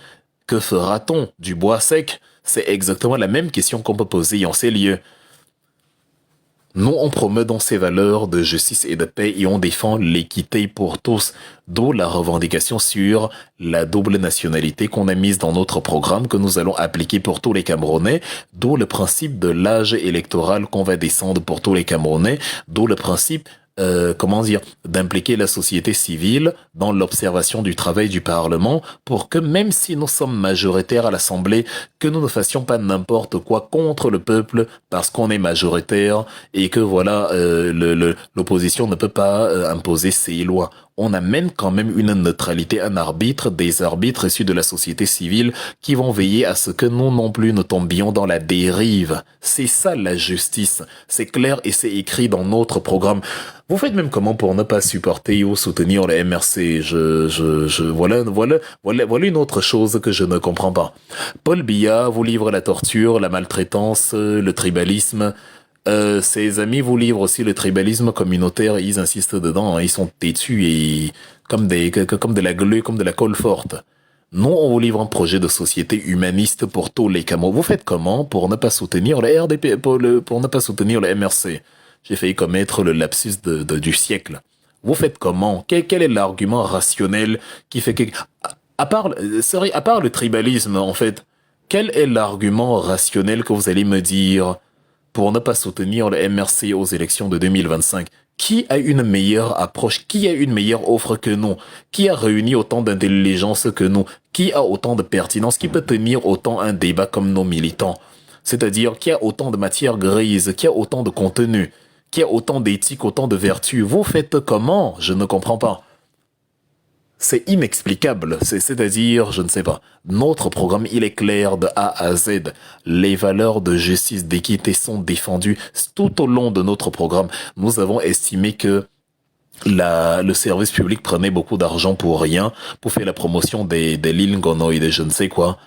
que fera-t-on du bois sec? C'est exactement la même question qu'on peut poser en ces lieux. Nous, on promeut dans ces valeurs de justice et de paix et on défend l'équité pour tous, d'où la revendication sur la double nationalité qu'on a mise dans notre programme que nous allons appliquer pour tous les Camerounais, d'où le principe de l'âge électoral qu'on va descendre pour tous les Camerounais, d'où le principe d'impliquer la société civile dans l'observation du travail du Parlement pour que même si nous sommes majoritaires à l'Assemblée, que nous ne fassions pas n'importe quoi contre le peuple parce qu'on est majoritaire et que voilà, l'opposition ne peut pas imposer ses lois. On amène quand même une neutralité, un arbitre, des arbitres issus de la société civile qui vont veiller à ce que nous non plus ne tombions dans la dérive. C'est ça la justice. C'est clair et c'est écrit dans notre programme. Vous faites même comment pour ne pas supporter ou soutenir le MRC? Voilà une autre chose que je ne comprends pas. Paul Biya vous livre la torture, la maltraitance, le tribalisme. Ses amis vous livrent aussi le tribalisme communautaire et ils insistent dedans, hein, ils sont têtus et comme de la glu, comme de la colle forte. Non, on vous livre un projet de société humaniste pour tous les Camerounais. Vous faites comment pour ne pas soutenir le RDP, pour ne pas soutenir le MRC? J'ai failli commettre le lapsus du siècle. Vous faites comment? Quel est l'argument rationnel qui fait que, à part le tribalisme, en fait, quel est l'argument rationnel que vous allez me dire pour ne pas soutenir le MRC aux élections de 2025? Qui a une meilleure approche? Qui a une meilleure offre que nous? Qui a réuni autant d'intelligence que nous? Qui a autant de pertinence? Qui peut tenir autant un débat comme nos militants? C'est-à-dire, qui a autant de matière grise? Qui a autant de contenu? Qui a autant d'éthique, autant de vertu? Vous faites comment? Je ne comprends pas. C'est inexplicable, c'est-à-dire, je ne sais pas. Notre programme, il est clair de A à Z. Les valeurs de justice, d'équité sont défendues tout au long de notre programme. Nous avons estimé que le service public prenait beaucoup d'argent pour rien, pour faire la promotion des Lil Ngono et des je ne sais quoi.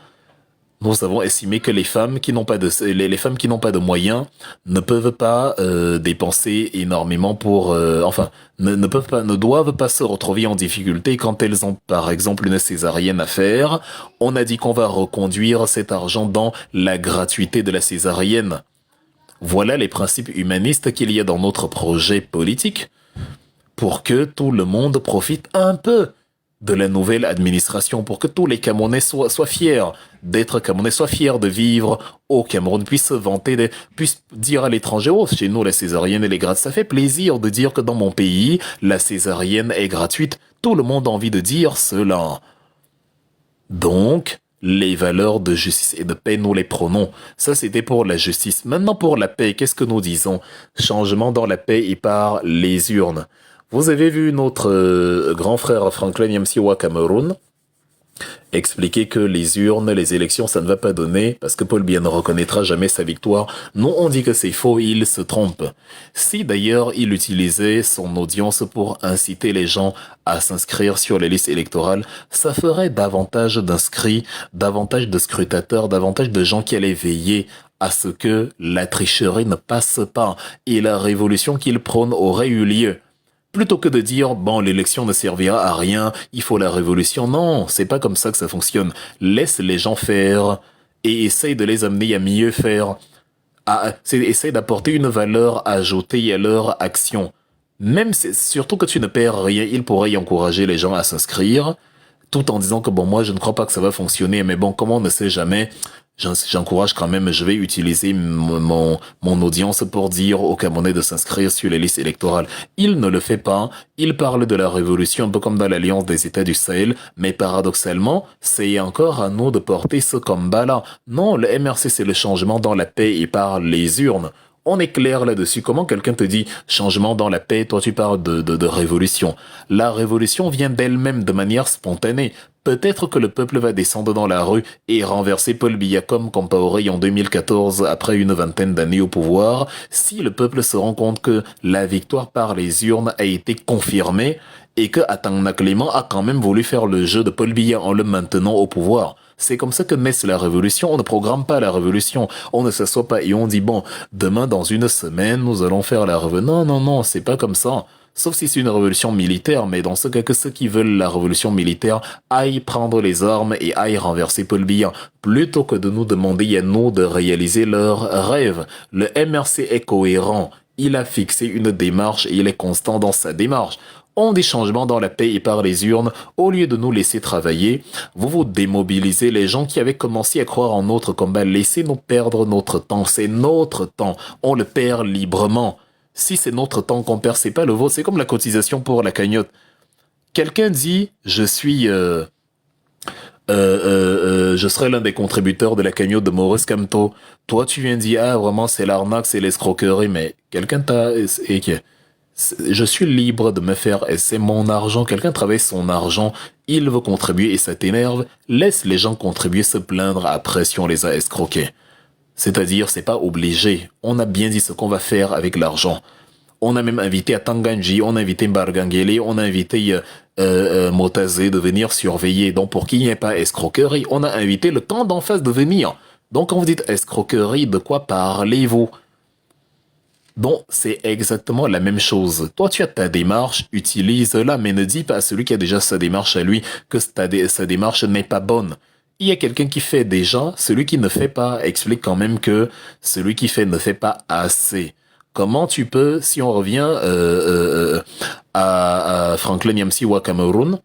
Nous avons estimé que les femmes qui n'ont pas de moyens ne peuvent pas dépenser énormément pour ne doivent pas se retrouver en difficulté quand elles ont par exemple une césarienne à faire. On a dit qu'on va reconduire cet argent dans la gratuité de la césarienne. Voilà les principes humanistes qu'il y a dans notre projet politique pour que tout le monde profite un peu de la nouvelle administration, pour que tous les Camerounais soient fiers d'être Camerounais, soient fiers de vivre au Cameroun, puissent se vanter, puissent dire à l'étranger, oh, chez nous, la césarienne, elle est gratuite. Ça fait plaisir de dire que dans mon pays, la césarienne est gratuite. Tout le monde a envie de dire cela. Donc, les valeurs de justice et de paix, nous les prenons. Ça, c'était pour la justice. Maintenant, pour la paix, qu'est-ce que nous disons? Changement dans la paix et par les urnes. Vous avez vu notre grand frère Franklin Yamsiwa Cameroun expliquer que les urnes, les élections, ça ne va pas donner parce que Paul Biya ne reconnaîtra jamais sa victoire. Non, on dit que c'est faux, il se trompe. Si d'ailleurs il utilisait son audience pour inciter les gens à s'inscrire sur les listes électorales, ça ferait davantage d'inscrits, davantage de scrutateurs, davantage de gens qui allaient veiller à ce que la tricherie ne passe pas et la révolution qu'il prône aurait eu lieu. Plutôt que de dire, bon, l'élection ne servira à rien, il faut la révolution. Non, c'est pas comme ça que ça fonctionne. Laisse les gens faire et essaye de les amener à mieux faire. Essaye d'apporter une valeur ajoutée à leur action. Même surtout que tu ne perds rien, il pourrait y encourager les gens à s'inscrire, tout en disant que bon, moi, je ne crois pas que ça va fonctionner, mais bon, comme on ne sait jamais, j'encourage quand même, je vais utiliser mon audience pour dire aux Camerounais de s'inscrire sur les listes électorales. Il ne le fait pas, il parle de la révolution un peu comme dans l'Alliance des États du Sahel, mais paradoxalement, c'est encore à nous de porter ce combat-là. Non, le MRC c'est le changement dans la paix et par les urnes. On est clair là-dessus. Comment quelqu'un te dit changement dans la paix, toi tu parles de révolution. La révolution vient d'elle-même de manière spontanée. Peut-être que le peuple va descendre dans la rue et renverser Paul Biya comme Compaoré en 2014 après une vingtaine d'années au pouvoir, si le peuple se rend compte que la victoire par les urnes a été confirmée et que Atangna Clément a quand même voulu faire le jeu de Paul Biya en le maintenant au pouvoir. C'est comme ça que naît la révolution. On ne programme pas la révolution. On ne s'assoit pas et on dit, bon, demain, dans une semaine, nous allons faire la révolution. Non, non, non, c'est pas comme ça. Sauf si c'est une révolution militaire, mais dans ce cas que ceux qui veulent la révolution militaire aillent prendre les armes et aillent renverser Paul Biya, plutôt que de nous demander à nous de réaliser leurs rêves. Le MRC est cohérent, il a fixé une démarche et il est constant dans sa démarche. On des changements dans la paix et par les urnes, au lieu de nous laisser travailler, vous vous démobilisez les gens qui avaient commencé à croire en notre combat, laissez-nous perdre notre temps, c'est notre temps, on le perd librement. Si c'est notre temps qu'on perd, c'est pas le vôtre. C'est comme la cotisation pour la cagnotte. Quelqu'un dit, je serai l'un des contributeurs de la cagnotte de Maurice Kamto. Toi, tu viens dire, ah, vraiment, c'est l'arnaque, c'est l'escroquerie, mais quelqu'un je suis libre de me faire, et c'est mon argent. Quelqu'un travaille son argent, il veut contribuer et ça t'énerve. Laisse les gens contribuer, se plaindre après si on les a escroqués. C'est-à-dire, c'est pas obligé. On a bien dit ce qu'on va faire avec l'argent. On a même invité à Tanganji, on a invité Mbargangele, on a invité Motaze de venir surveiller. Donc, pour qu'il n'y ait pas escroquerie, on a invité le camp d'en face de venir. Donc, quand vous dites escroquerie, de quoi parlez-vous? Donc, c'est exactement la même chose. Toi, tu as ta démarche, utilise-la, mais ne dis pas à celui qui a déjà sa démarche à lui que sa démarche n'est pas bonne. Il y a quelqu'un qui fait déjà, celui qui ne fait pas explique quand même que celui qui fait ne fait pas assez. Comment tu peux, si on revient à Franklin Nyamsi Cameroun,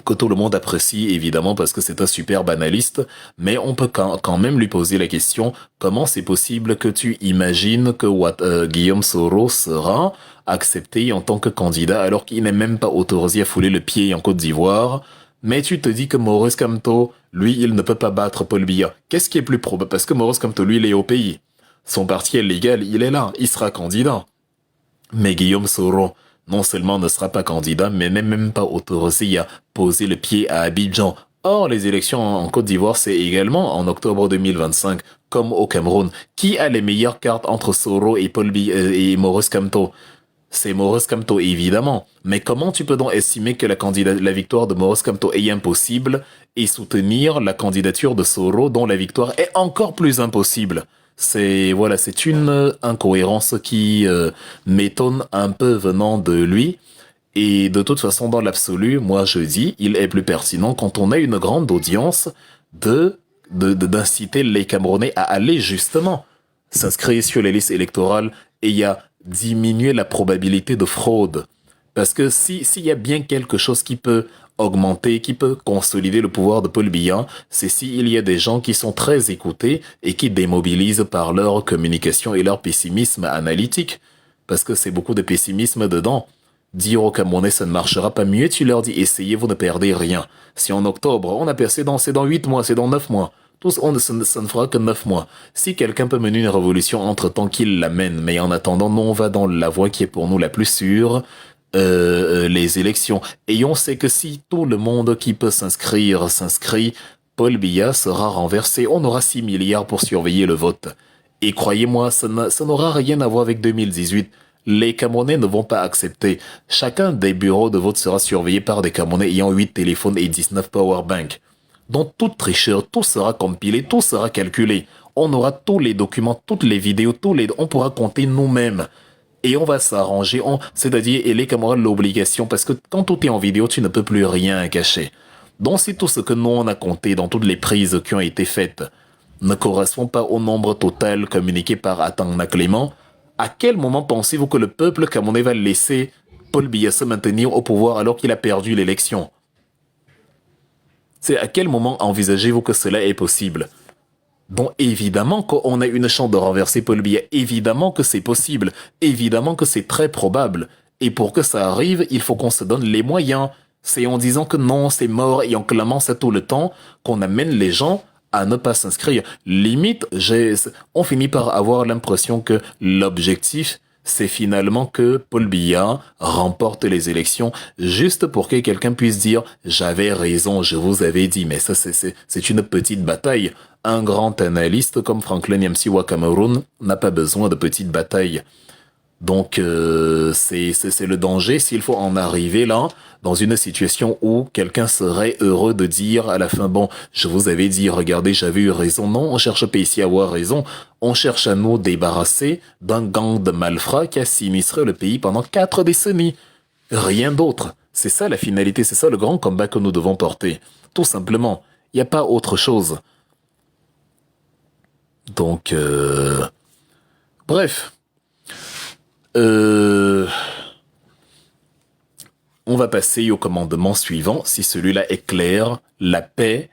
que tout le monde apprécie évidemment parce que c'est un super banaliste, mais on peut quand même lui poser la question, comment c'est possible que tu imagines que Guillaume Soro sera accepté en tant que candidat alors qu'il n'est même pas autorisé à fouler le pied en Côte d'Ivoire? Mais tu te dis que Maurice Kamto, lui, il ne peut pas battre Paul Biya. Qu'est-ce qui est plus probable? Parce que Maurice Kamto, lui, il est au pays. Son parti est légal, il est là, il sera candidat. Mais Guillaume Soro, non seulement ne sera pas candidat, mais n'est même pas autorisé à poser le pied à Abidjan. Or, les élections en Côte d'Ivoire, c'est également en octobre 2025, comme au Cameroun. Qui a les meilleures cartes entre Soro et Paul Biya et Maurice Kamto? C'est Maurice Kamto, évidemment. Mais comment tu peux donc estimer que la victoire de Maurice Kamto est impossible et soutenir la candidature de Soro dont la victoire est encore plus impossible? C'est une incohérence qui m'étonne un peu venant de lui. Et de toute façon, dans l'absolu, moi je dis, il est plus pertinent quand on a une grande audience d'inciter les Camerounais à aller justement s'inscrire sur les listes électorales et à diminuer la probabilité de fraude. Parce que s'il y a bien quelque chose qui peut augmenter, qui peut consolider le pouvoir de Paul Biya, c'est s'il y a des gens qui sont très écoutés et qui démobilisent par leur communication et leur pessimisme analytique. Parce que c'est beaucoup de pessimisme dedans. Dire aux Camerounais ça ne marchera pas mieux, tu leur dis essayez, vous ne perdez rien. Si en octobre, on a percé c'est dans 8 mois, c'est dans 9 mois. Ça ne fera que 9 mois. Si quelqu'un peut mener une révolution entre-temps, qu'il l'amène. Mais en attendant, nous, on va dans la voie qui est pour nous la plus sûre, les élections. Et on sait que si tout le monde qui peut s'inscrit, Paul Biya sera renversé. On aura 6 milliards pour surveiller le vote. Et croyez-moi, ça n'aura rien à voir avec 2018. Les Camerounais ne vont pas accepter. Chacun des bureaux de vote sera surveillé par des Camerounais ayant 8 téléphones et 19 powerbanks. Donc, toute tricheur, tout sera compilé, tout sera calculé. On aura tous les documents, toutes les vidéos, on pourra compter nous-mêmes. Et on va s'arranger, c'est-à-dire, et les Camerounais l'obligation, parce que quand tout est en vidéo, tu ne peux plus rien cacher. Donc, si tout ce que nous, on a compté dans toutes les prises qui ont été faites ne correspond pas au nombre total communiqué par Atangna Clément, à quel moment pensez-vous que le peuple camerounais va laisser Paul Biya se maintenir au pouvoir alors qu'il a perdu l'élection? C'est à quel moment envisagez-vous que cela est possible? Donc évidemment qu'on a une chance de renverser Paul Biya, évidemment que c'est possible, évidemment que c'est très probable. Et pour que ça arrive, il faut qu'on se donne les moyens. C'est en disant que non, c'est mort et en clamant ça tout le temps qu'on amène les gens à ne pas s'inscrire. Limite, on finit par avoir l'impression que l'objectif, c'est finalement que Paul Biya remporte les élections juste pour que quelqu'un puisse dire « J'avais raison, je vous avais dit ». Mais ça, c'est une petite bataille. Un grand analyste comme Franklin Nyamsi Cameroun n'a pas besoin de petites batailles. Donc, c'est le danger s'il faut en arriver là, dans une situation où quelqu'un serait heureux de dire à la fin, bon, je vous avais dit, regardez, j'avais eu raison. Non, on cherche pas ici à avoir raison. On cherche à nous débarrasser d'un gang de malfrats qui a sinistré le pays pendant 4 décennies. Rien d'autre. C'est ça la finalité, c'est ça le grand combat que nous devons porter. Tout simplement. Il n'y a pas autre chose. Donc, bref. On va passer au commandement suivant, si celui-là est clair, la paix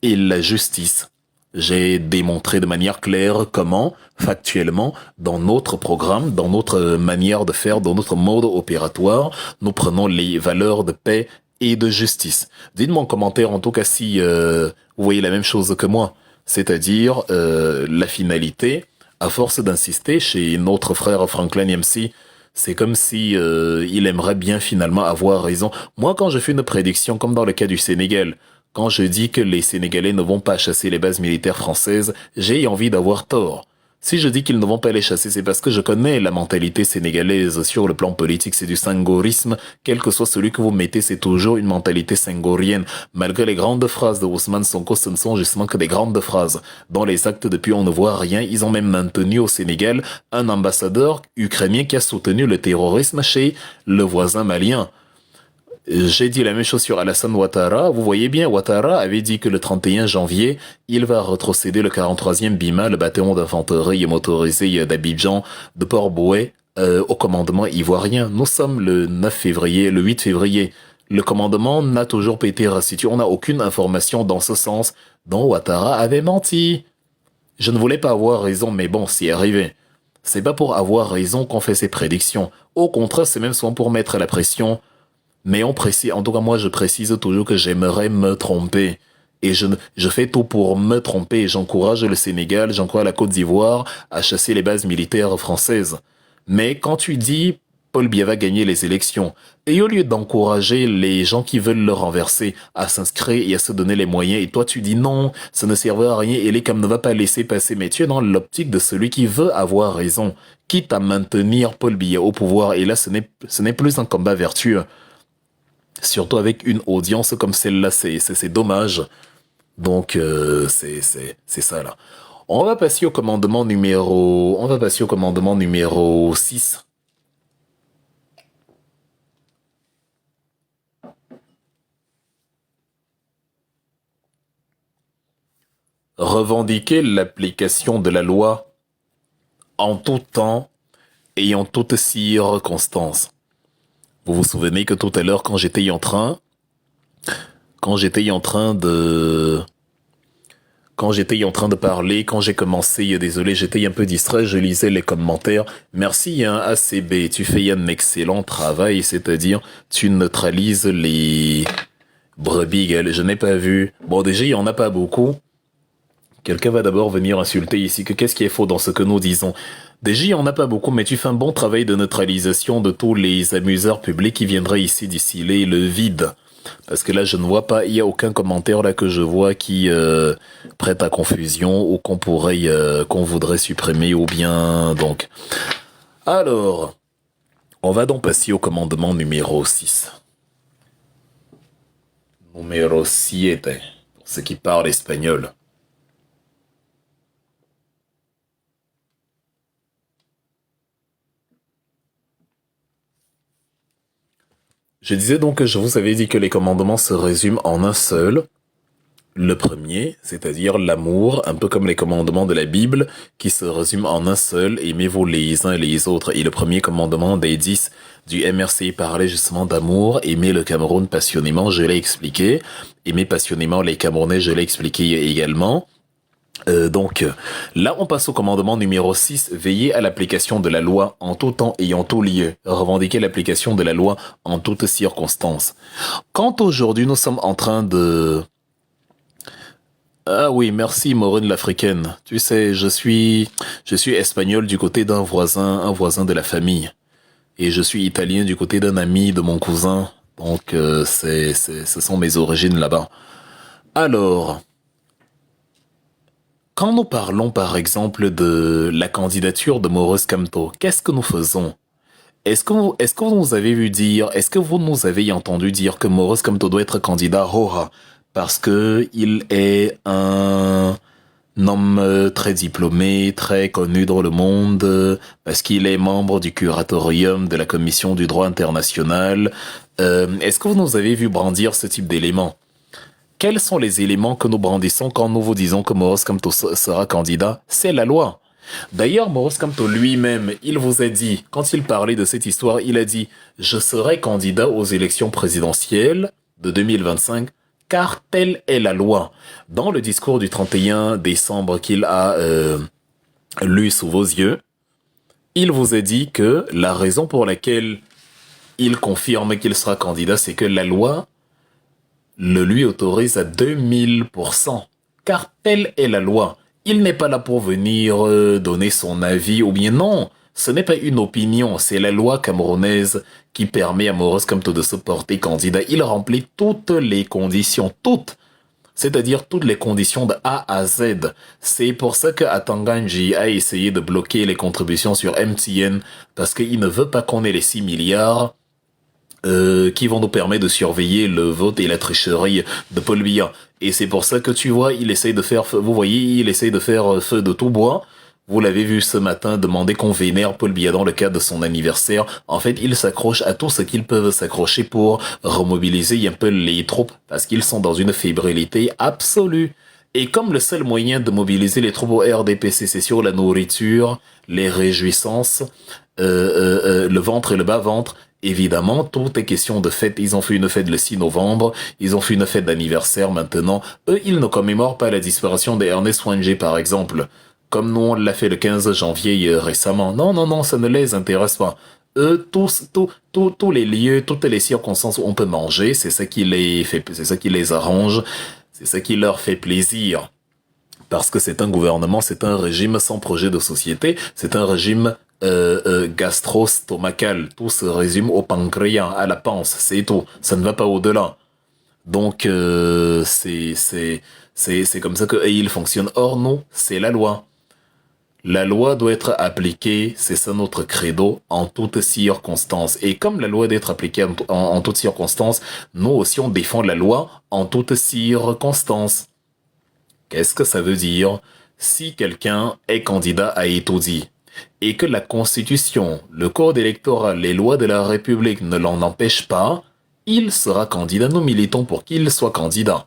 et la justice. J'ai démontré de manière claire comment, factuellement, dans notre programme, dans notre manière de faire, dans notre mode opératoire, nous prenons les valeurs de paix et de justice. Dites-moi en commentaire, en tout cas, si vous voyez la même chose que moi, c'est-à-dire la finalité, à force d'insister chez notre frère Franklin MC, c'est comme si il aimerait bien finalement avoir raison. Moi, quand je fais une prédiction, comme dans le cas du Sénégal, quand je dis que les Sénégalais ne vont pas chasser les bases militaires françaises, j'ai envie d'avoir tort. Si je dis qu'ils ne vont pas les chasser, c'est parce que je connais la mentalité sénégalaise sur le plan politique, c'est du sengorisme. Quel que soit celui que vous mettez, c'est toujours une mentalité sengorienne. Malgré les grandes phrases de Ousmane Sonko, ce ne sont justement que des grandes phrases. Dans les actes, depuis, on ne voit rien. Ils ont même maintenu au Sénégal un ambassadeur ukrainien qui a soutenu le terrorisme chez le voisin malien. J'ai dit la même chose sur Alassane Ouattara. Vous voyez bien, Ouattara avait dit que le 31 janvier, il va retrocéder le 43e BIMA, le bataillon d'infanterie motorisé d'Abidjan, de Port-Bouet, au commandement ivoirien. Nous sommes le 9 février, le 8 février. Le commandement n'a toujours pas été restitué. On n'a aucune information dans ce sens dont Ouattara avait menti. Je ne voulais pas avoir raison, mais bon, c'est arrivé. C'est pas pour avoir raison qu'on fait ces prédictions. Au contraire, c'est même souvent pour mettre la pression. Mais on précise, en tout cas moi je précise toujours que j'aimerais me tromper. Et je fais tout pour me tromper et j'encourage le Sénégal, j'encourage la Côte d'Ivoire à chasser les bases militaires françaises. Mais quand tu dis Paul Biya va gagner les élections, et au lieu d'encourager les gens qui veulent le renverser à s'inscrire et à se donner les moyens, et toi tu dis non, ça ne servera à rien et l'ECAM ne va pas laisser passer, mais tu es dans l'optique de celui qui veut avoir raison, quitte à maintenir Paul Biya au pouvoir, et là ce n'est plus un combat vertueux. Surtout avec une audience comme celle-là, c'est dommage. Donc, c'est ça, là. On va passer au commandement numéro 6. Revendiquer l'application de la loi en tout temps et en toutes circonstances. Vous vous souvenez que tout à l'heure, quand j'étais en train de parler, quand j'ai commencé, désolé, j'étais un peu distrait, je lisais les commentaires. Merci, hein, ACB, tu fais un excellent travail, c'est-à-dire, tu neutralises les brebis gales. Je n'ai pas vu. Bon, déjà, il n'y en a pas beaucoup. Quelqu'un va d'abord venir insulter ici que qu'est-ce qui est faux dans ce que nous disons. Déjà, il n'y en a pas beaucoup, mais tu fais un bon travail de neutralisation de tous les amuseurs publics qui viendraient ici distiller le vide. Parce que là, je ne vois pas, il n'y a aucun commentaire là que je vois qui prête à confusion ou qu'on voudrait supprimer ou bien, donc. Alors, on va donc passer au commandement numéro 6. Numéro 7, pour ceux qui parlent espagnol. Je disais donc que je vous avais dit que les commandements se résument en un seul. Le premier, c'est-à-dire l'amour, un peu comme les commandements de la Bible, qui se résument en un seul, aimez-vous les uns les autres. Et le premier commandement des 10 du MRC parlait justement d'amour, aimer le Cameroun passionnément, je l'ai expliqué. Aimer passionnément les Camerounais, je l'ai expliqué également. Donc, là, on passe au commandement numéro 6, veiller à l'application de la loi en tout temps et en tout lieu, revendiquer l'application de la loi en toutes circonstances. Quand aujourd'hui, nous sommes en train de... Ah oui, merci Maureen l'Africaine. Tu sais, je suis espagnol du côté d'un voisin, un voisin de la famille. Et je suis italien du côté d'un ami de mon cousin. Donc, ce sont mes origines là-bas. Alors... Quand nous parlons par exemple de la candidature de Maurice Kamto, qu'est-ce que nous faisons? est-ce que vous nous avez vu dire, est-ce que vous nous avez entendu dire que Maurice Kamto doit être candidat Roha parce que il est un homme très diplômé, très connu dans le monde, parce qu'il est membre du curatorium de la Commission du droit international. Est-ce que vous nous avez vu brandir ce type d'éléments? Quels sont les éléments que nous brandissons quand nous vous disons que Maurice Kamto sera candidat? C'est la loi. D'ailleurs, Maurice Kamto lui-même, il vous a dit, quand il parlait de cette histoire, il a dit « Je serai candidat aux élections présidentielles de 2025 car telle est la loi ». Dans le discours du 31 décembre qu'il a lu sous vos yeux, il vous a dit que la raison pour laquelle il confirme qu'il sera candidat, c'est que la loi le lui autorise à 2000%, car telle est la loi. Il n'est pas là pour venir donner son avis, ou bien non, ce n'est pas une opinion, c'est la loi camerounaise qui permet à Maurice Kamto de se porter candidat. Il remplit toutes les conditions, toutes, c'est-à-dire toutes les conditions de A à Z. C'est pour ça que Atanganji a essayé de bloquer les contributions sur MTN, parce qu'il ne veut pas qu'on ait les 6 milliards qui vont nous permettre de surveiller le vote et la tricherie de Paul Biya. Et c'est pour ça que tu vois, il essaye de faire, vous voyez, il essaye de faire feu de tout bois. Vous l'avez vu ce matin demander qu'on vénère Paul Biya dans le cadre de son anniversaire. En fait, ils s'accrochent à tout ce qu'ils peuvent s'accrocher pour remobiliser un peu les troupes parce qu'ils sont dans une fébrilité absolue. Et comme le seul moyen de mobiliser les troupes au RDPC, c'est sur la nourriture, les réjouissances, le ventre et le bas-ventre, évidemment, tout est question de fête. Ils ont fait une fête le 6 novembre, ils ont fait une fête d'anniversaire maintenant. Eux, ils ne commémorent pas la disparition d'Ernest Wangé, par exemple, comme nous on l'a fait le 15 janvier récemment. Non, non, non, ça ne les intéresse pas. Eux, tous les lieux, toutes les circonstances où on peut manger, c'est ça qui les fait, c'est ça qui les arrange, c'est ça qui leur fait plaisir. Parce que c'est un gouvernement, c'est un régime sans projet de société, c'est un régime gastro-stomacal. Tout se résume au pancréas, à la panse, c'est tout. Ça ne va pas au-delà. Donc, c'est comme ça que il fonctionne. Or, non, c'est la loi. La loi doit être appliquée, c'est ça notre credo, en toutes circonstances. Et comme la loi doit être appliquée en toutes circonstances, nous aussi on défend la loi en toutes circonstances. Qu'est-ce que ça veut dire? Si quelqu'un est candidat à étoudi et que la Constitution, le Code électoral, les lois de la République ne l'en empêchent pas, il sera candidat. Nous militons pour qu'il soit candidat.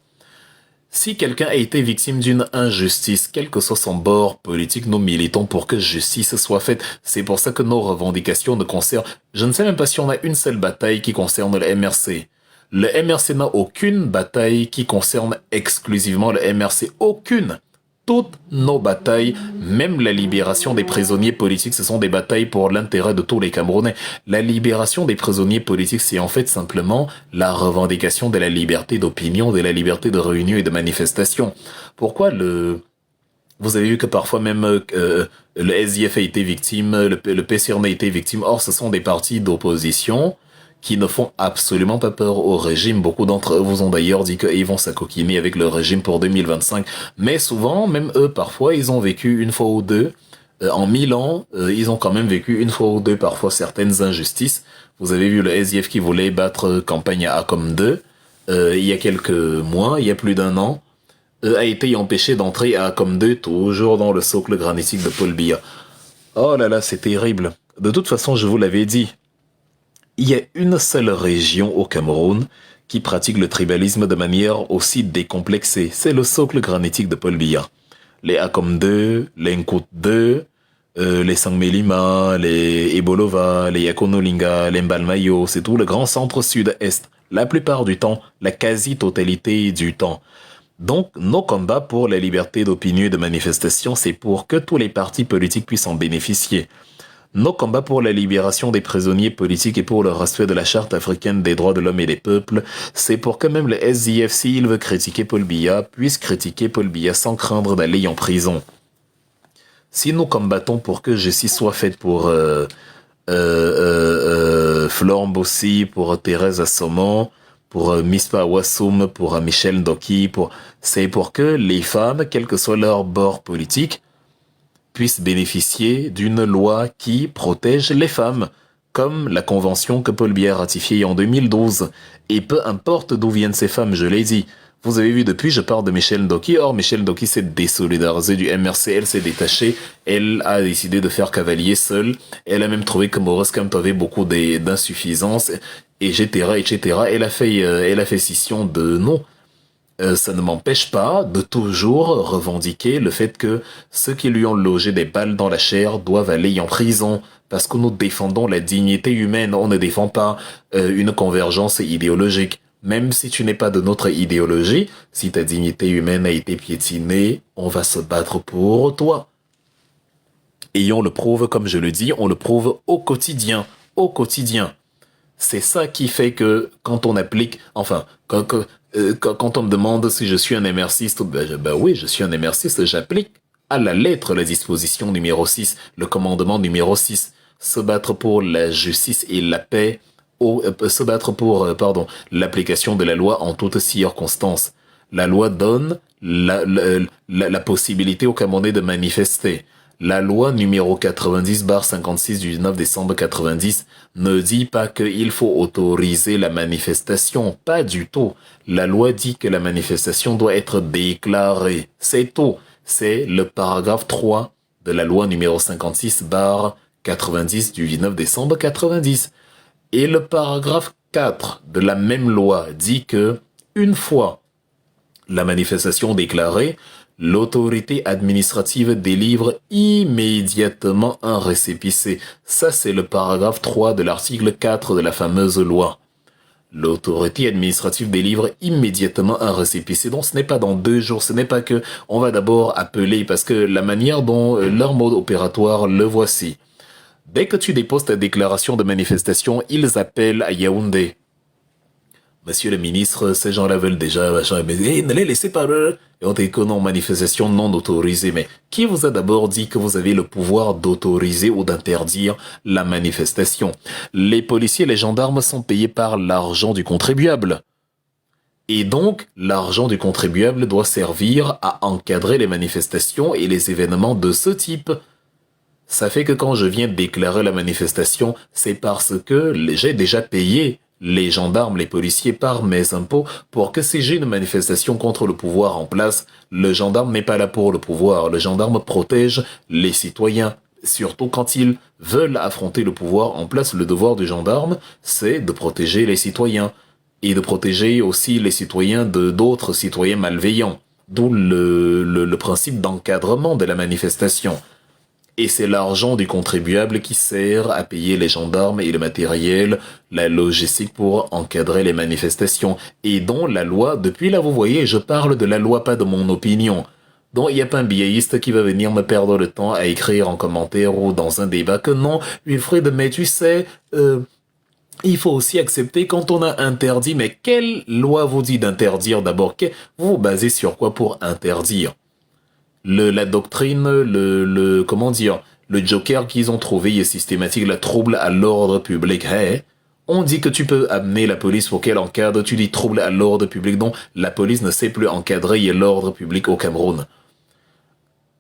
Si quelqu'un a été victime d'une injustice, quel que soit son bord politique, nous militons pour que justice soit faite. C'est pour ça que nos revendications ne concernent... Je ne sais même pas si on a une seule bataille qui concerne le MRC. Le MRC n'a aucune bataille qui concerne exclusivement le MRC. Aucune. Toutes nos batailles, même la libération des prisonniers politiques, ce sont des batailles pour l'intérêt de tous les Camerounais. La libération des prisonniers politiques, c'est en fait simplement la revendication de la liberté d'opinion, de la liberté de réunion et de manifestation. Pourquoi vous avez vu que parfois même le SDF a été victime, le PCRN a été victime. Or, ce sont des partis d'opposition qui ne font absolument pas peur au régime. Beaucoup d'entre eux vous ont d'ailleurs dit qu'ils vont s'acoquiner avec le régime pour 2025. Mais souvent, même eux, parfois, ils ont vécu une fois ou deux. En 1000 ans, ils ont quand même vécu une fois ou deux, parfois, certaines injustices. Vous avez vu le SDF qui voulait battre campagne à Acom 2 il y a quelques mois, il y a plus d'un an, a été empêché d'entrer à Acom 2, toujours dans le socle granitique de Paul Biya. Oh là là, c'est terrible. De toute façon, je vous l'avais dit, il y a une seule région au Cameroun qui pratique le tribalisme de manière aussi décomplexée. C'est le socle granitique de Paul Biya. Les Acom 2, les Nkout 2, les Sangmelima, les Ebolova, les Yakonolinga, les Mbalmayo, c'est tout le grand centre sud-est. La plupart du temps, la quasi-totalité du temps. Donc, nos combats pour la liberté d'opinion et de manifestation, c'est pour que tous les partis politiques puissent en bénéficier. Nos combats pour la libération des prisonniers politiques et pour le respect de la Charte africaine des droits de l'homme et des peuples, c'est pour que même le SDF, s'il veut critiquer Paul Biya, puisse critiquer Paul Biya sans craindre d'aller en prison. Si nous combattons pour que justice soit faite pour Florent Bossi, pour Thérèse Assomon, pour Mispa Wassoum, pour Michel Ndoki, c'est pour que les femmes, quel que soit leur bord politique, puissent bénéficier d'une loi qui protège les femmes, comme la convention que Paul Biya a ratifiée en 2012. Et peu importe d'où viennent ces femmes, je l'ai dit. Vous avez vu depuis, je parle de Michel Ndoki. Or, Michel Ndoki s'est désolidarisée du MRC, elle s'est détachée, elle a décidé de faire cavalier seule. Elle a même trouvé que Maurice Kamto avait beaucoup d'insuffisances, etc., etc. Elle a fait scission de non. Ça ne m'empêche pas de toujours revendiquer le fait que ceux qui lui ont logé des balles dans la chair doivent aller en prison parce que nous défendons la dignité humaine, on ne défend pas une convergence idéologique. Même si tu n'es pas de notre idéologie, si ta dignité humaine a été piétinée, on va se battre pour toi. Et on le prouve, comme je le dis, on le prouve au quotidien, au quotidien. C'est ça qui fait que quand on applique, enfin, quand on me demande si je suis un émerciste, ben oui, je suis un émerciste, j'applique à la lettre la disposition numéro 6, le commandement numéro 6, se battre pour la justice et la paix, se battre pour, l'application de la loi en toutes circonstances. La loi donne la possibilité aux Camerounais de manifester. La loi numéro 90/56 du 9 décembre 90 ne dit pas qu'il faut autoriser la manifestation, pas du tout. La loi dit que la manifestation doit être déclarée, c'est tout. C'est le paragraphe 3 de la loi numéro 56/90 du 19 décembre 90. Et le paragraphe 4 de la même loi dit que, une fois la manifestation déclarée, l'autorité administrative délivre immédiatement un récépissé. Ça, c'est le paragraphe 3 de l'article 4 de la fameuse loi. L'autorité administrative délivre immédiatement un récépissé. Donc, ce n'est pas dans 2 jours. Ce n'est pas que on va d'abord appeler, parce que la manière dont leur mode opératoire, le voici. Dès que tu déposes ta déclaration de manifestation, ils appellent à Yaoundé. Monsieur le ministre, ces gens-là veulent déjà, mais ne les laissez pas. Et on dit que non, manifestation non autorisée. Mais qui vous a d'abord dit que vous avez le pouvoir d'autoriser ou d'interdire la manifestation? Les policiers et les gendarmes sont payés par l'argent du contribuable. Et donc, l'argent du contribuable doit servir à encadrer les manifestations et les événements de ce type. Ça fait que quand je viens déclarer la manifestation, c'est parce que j'ai déjà payé les gendarmes, les policiers par mes impôts pour que si j'ai une manifestation contre le pouvoir en place, le gendarme n'est pas là pour le pouvoir. Le gendarme protège les citoyens. Surtout quand ils veulent affronter le pouvoir en place, le devoir du gendarme, c'est de protéger les citoyens et de protéger aussi les citoyens de d'autres citoyens malveillants. D'où le principe d'encadrement de la manifestation. Et c'est l'argent du contribuable qui sert à payer les gendarmes et le matériel, la logistique pour encadrer les manifestations. Et dont la loi, depuis là vous voyez, je parle de la loi, pas de mon opinion. Donc il n'y a pas un biaïste qui va venir me perdre le temps à écrire en commentaire ou dans un débat que non, Wilfried, mais tu sais, il faut aussi accepter quand on a interdit. Mais quelle loi vous dit d'interdire d'abord? Vous vous basez sur quoi pour interdire? La doctrine, comment dire, le joker qu'ils ont trouvé est systématique, la trouble à l'ordre public. Hey, on dit que tu peux amener la police pour qu'elle encadre, tu dis trouble à l'ordre public, donc la police ne sait plus encadrer l'ordre public au Cameroun.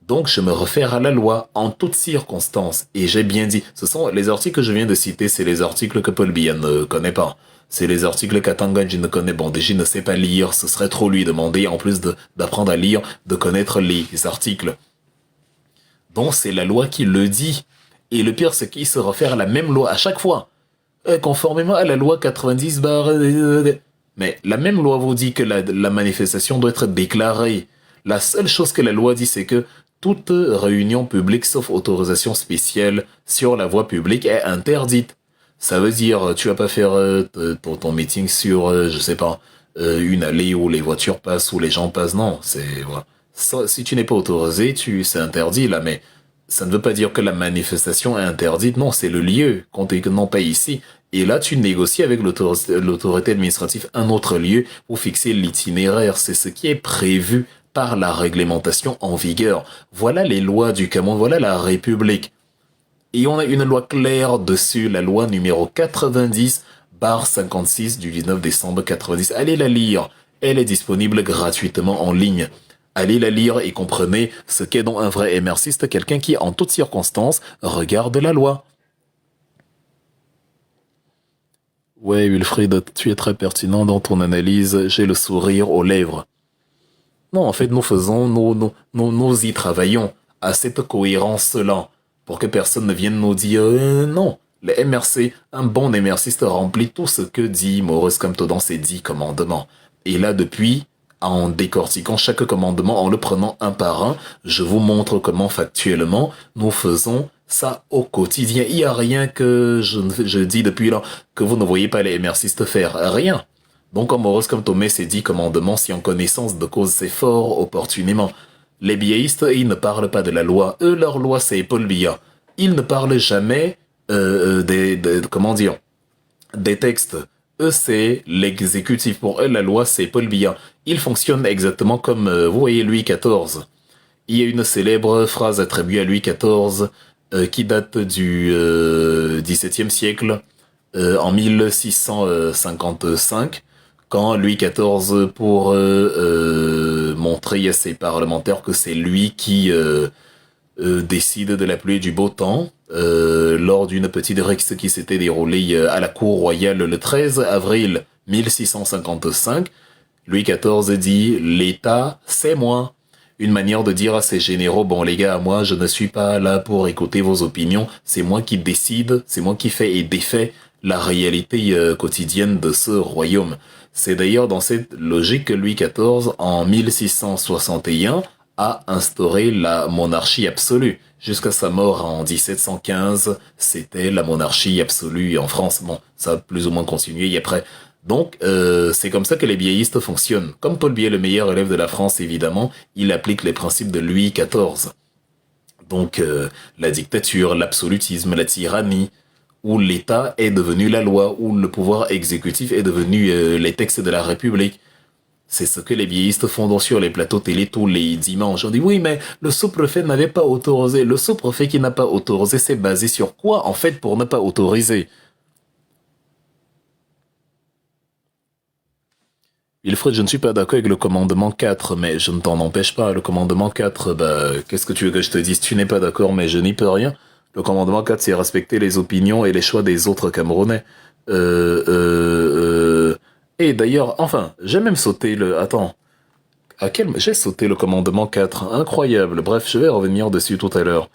Donc je me réfère à la loi en toutes circonstances. Et j'ai bien dit, ce sont les articles que je viens de citer, c'est les articles que Paul Biya ne connaît pas. C'est les articles qu'Atanganji ne connaît. Bon, déjà, il ne sait pas lire. Ce serait trop lui demander, en plus d'apprendre à lire, de connaître les articles. Donc, c'est la loi qui le dit. Et le pire, c'est qu'il se réfère à la même loi à chaque fois. Conformément à la loi 90 Mais la même loi vous dit que la manifestation doit être déclarée. La seule chose que la loi dit, c'est que toute réunion publique, sauf autorisation spéciale sur la voie publique, est interdite. Ça veut dire, tu vas pas faire ton meeting sur, je sais pas, une allée où les voitures passent, où les gens passent. Non, c'est voilà. Ça, si tu n'es pas autorisé, c'est interdit là. Mais ça ne veut pas dire que la manifestation est interdite. Non, c'est le lieu. Comptez que non pas ici. Et là, tu négocies avec l'autorité administrative un autre lieu pour fixer l'itinéraire. C'est ce qui est prévu par la réglementation en vigueur. Voilà les lois du Cameroun. Voilà la République. Et on a une loi claire dessus, la loi numéro 90/56 du 19 décembre 90. Allez la lire, elle est disponible gratuitement en ligne. Allez la lire et comprenez ce qu'est donc un vrai émerciste, quelqu'un qui, en toutes circonstances, regarde la loi. Ouais, Wilfried, tu es très pertinent dans ton analyse. J'ai le sourire aux lèvres. Non, en fait, nous faisons, nous y travaillons à cette cohérence-là pour que personne ne vienne nous dire non. Le MRC, un bon MRCiste remplit tout ce que dit Maurice Kamto dans ses 10 commandements. Et là, depuis, en décortiquant chaque commandement, en le prenant un par un, je vous montre comment factuellement nous faisons ça au quotidien. Il n'y a rien que je dis depuis là que vous ne voyez pas les MRCistes faire. Rien. Donc, comme Maurice Kamto met ses 10 commandements, si en connaissance de cause c'est fort opportunément. Les biaïstes, ils ne parlent pas de la loi. Eux, leur loi, c'est Paul Biya. Ils ne parlent jamais comment dire, des textes. Eux, c'est l'exécutif. Pour eux, la loi, c'est Paul Biya. Ils fonctionnent exactement comme, vous voyez, Louis XIV. Il y a une célèbre phrase attribuée à Louis XIV qui date du XVIIe siècle, en 1655, quand Louis XIV, pour montrer à ses parlementaires que c'est lui qui décide de la pluie et du beau temps, lors d'une petite rixe qui s'était déroulée à la cour royale le 13 avril 1655, Louis XIV dit « L'État, c'est moi ». Une manière de dire à ses généraux « Bon les gars, moi je ne suis pas là pour écouter vos opinions, c'est moi qui décide, c'est moi qui fais et défais la réalité quotidienne de ce royaume ». C'est d'ailleurs dans cette logique que Louis XIV, en 1661, a instauré la monarchie absolue. Jusqu'à sa mort en 1715, c'était la monarchie absolue en France. Bon, ça a plus ou moins continué et après. Donc, c'est comme ça que les biaïstes fonctionnent. Comme Paul Biya, le meilleur élève de la France, évidemment, il applique les principes de Louis XIV. Donc, la dictature, l'absolutisme, la tyrannie, où l'État est devenu la loi, où le pouvoir exécutif est devenu les textes de la République. C'est ce que les biaïstes font donc sur les plateaux télé tous les dimanches. On dit oui, mais le sous-préfet n'avait pas autorisé. Le sous-préfet qui n'a pas autorisé, c'est basé sur quoi, en fait, pour ne pas autoriser? Wilfred, je ne suis pas d'accord avec le commandement 4, mais je ne t'en empêche pas. Le commandement 4, bah, qu'est-ce que tu veux que je te dise? Tu n'es pas d'accord, mais je n'y peux rien. Le commandement 4, c'est respecter les opinions et les choix des autres Camerounais. Et d'ailleurs, enfin, j'ai même sauté le... Attends. J'ai sauté le commandement 4. Incroyable. Bref, je vais revenir dessus tout à l'heure.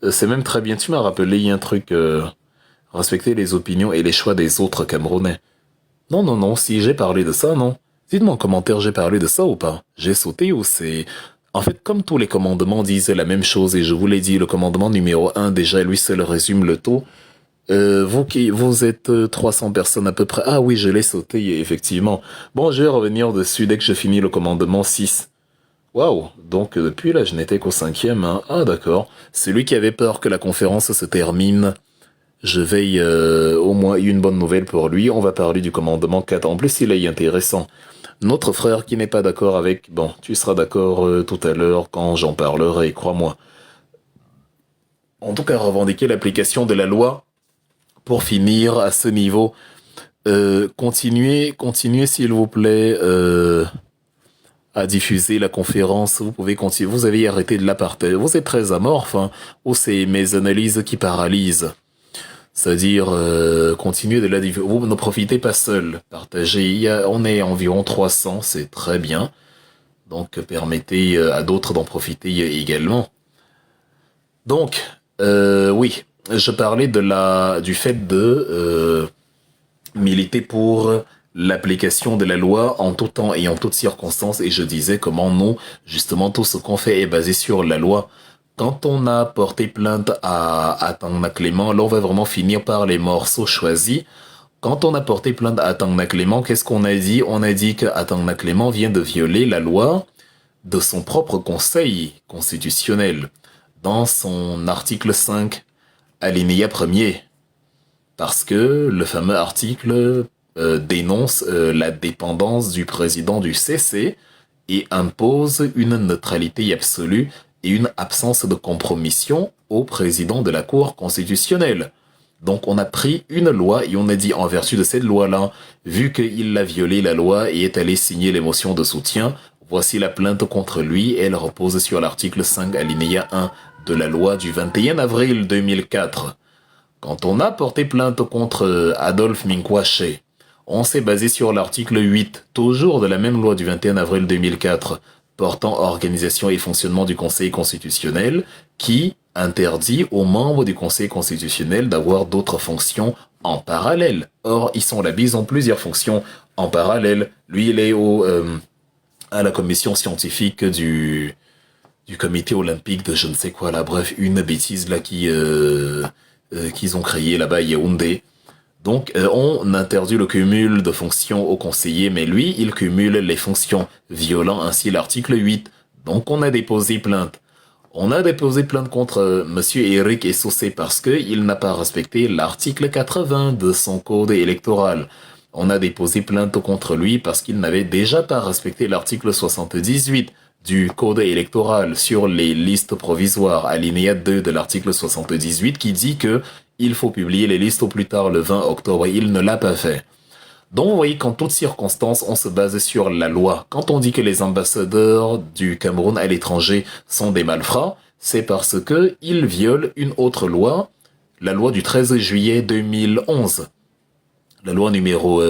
C'est même très bien. Tu m'as rappelé un truc... respecter les opinions et les choix des autres Camerounais. Non, non, non. Si j'ai parlé de ça, non. Dites-moi en commentaire, j'ai parlé de ça ou pas? J'ai sauté ou c'est... En fait, comme tous les commandements disent la même chose, et je vous l'ai dit, le commandement numéro 1, déjà, lui seul résume le tout. Vous êtes 300 personnes à peu près. Ah oui, je l'ai sauté, effectivement. Bon, je vais revenir dessus dès que je finis le commandement 6. Waouh, donc depuis là, je n'étais qu'au 5e. Hein. Ah d'accord. Celui qui avait peur que la conférence se termine, je veille au moins une bonne nouvelle pour lui. On va parler du commandement 4. En plus, il est intéressant. Notre frère qui n'est pas d'accord avec... Bon, tu seras d'accord tout à l'heure quand j'en parlerai, crois-moi. En tout cas, revendiquer l'application de la loi. Pour finir à ce niveau, continuez s'il vous plaît à diffuser la conférence. Vous pouvez continuer. Vous avez arrêté de la partager. Vous êtes très amorphe, hein, ou c'est mes analyses qui paralysent. C'est-à-dire, continuez de la diffuser. Vous ne profitez pas seul. Partagez. On est environ 300, c'est très bien. Donc, permettez à d'autres d'en profiter également. Donc, oui. Je parlais du fait de militer pour l'application de la loi en tout temps et en toutes circonstances, et je disais comment nous, justement, tout ce qu'on fait est basé sur la loi. Quand on a porté plainte à Tangna Clément, là on va vraiment finir par les morceaux choisis. Quand on a porté plainte à Tangna Clément, qu'est-ce qu'on a dit? On a dit que Tangna Clément vient de violer la loi de son propre conseil constitutionnel dans son article 5. Alinéa 1er, parce que le fameux article dénonce la dépendance du président du CC et impose une neutralité absolue et une absence de compromission au président de la Cour constitutionnelle. Donc on a pris une loi et on a dit en vertu de cette loi-là, vu qu'il a violé la loi et est allé signer les motions de soutien, voici la plainte contre lui, elle repose sur l'article 5 alinéa 1 de la loi du 21 avril 2004. Quand on a porté plainte contre Adolphe Minkwache, on s'est basé sur l'article 8, toujours de la même loi du 21 avril 2004, portant organisation et fonctionnement du Conseil constitutionnel, qui interdit aux membres du Conseil constitutionnel d'avoir d'autres fonctions en parallèle. Or, ils sont là, ils ont plusieurs fonctions en parallèle. Lui, il est à la commission scientifique du comité olympique de je ne sais quoi là, bref, une bêtise là qu'ils ont créé là-bas à Yaoundé. Donc, on interdit le cumul de fonctions aux conseillers, mais lui, il cumule les fonctions, violant ainsi l'article 8. Donc, on a déposé plainte. On a déposé plainte contre Monsieur Eric Essoussé parce que il n'a pas respecté l'article 80 de son code électoral. On a déposé plainte contre lui parce qu'il n'avait déjà pas respecté l'article 78 du code électoral sur les listes provisoires, alinéa 2 de l'article 78 qui dit que il faut publier les listes au plus tard le 20 octobre. Il ne l'a pas fait. Donc, vous voyez qu'en toutes circonstances, on se base sur la loi. Quand on dit que les ambassadeurs du Cameroun à l'étranger sont des malfrats, c'est parce que ils violent une autre loi, la loi du 13 juillet 2011. La loi numéro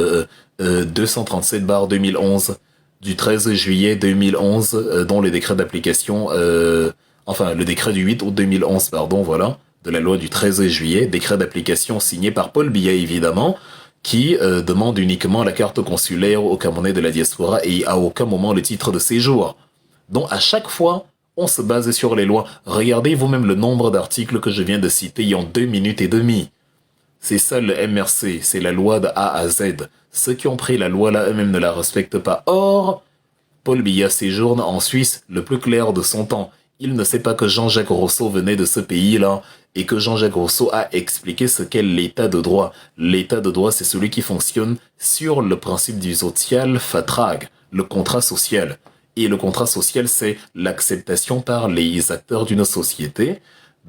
237/2011 du 13 juillet 2011, dont le décret d'application, le décret du 8 août 2011, voilà, de la loi du 13 juillet, décret d'application signé par Paul Biya, évidemment, qui demande uniquement la carte consulaire aux Camerounais de la diaspora et à aucun moment le titre de séjour. Donc, à chaque fois, on se base sur les lois. Regardez vous-même le nombre d'articles que je viens de citer en 2 minutes et demie. C'est ça le MRC, c'est la loi de A à Z. Ceux qui ont pris la loi là eux-mêmes ne la respectent pas. Or, Paul Biya séjourne en Suisse le plus clair de son temps. Il ne sait pas que Jean-Jacques Rousseau venait de ce pays-là et que Jean-Jacques Rousseau a expliqué ce qu'est l'état de droit. L'état de droit, c'est celui qui fonctionne sur le principe du social fatrag, le contrat social. Et le contrat social, c'est l'acceptation par les acteurs d'une société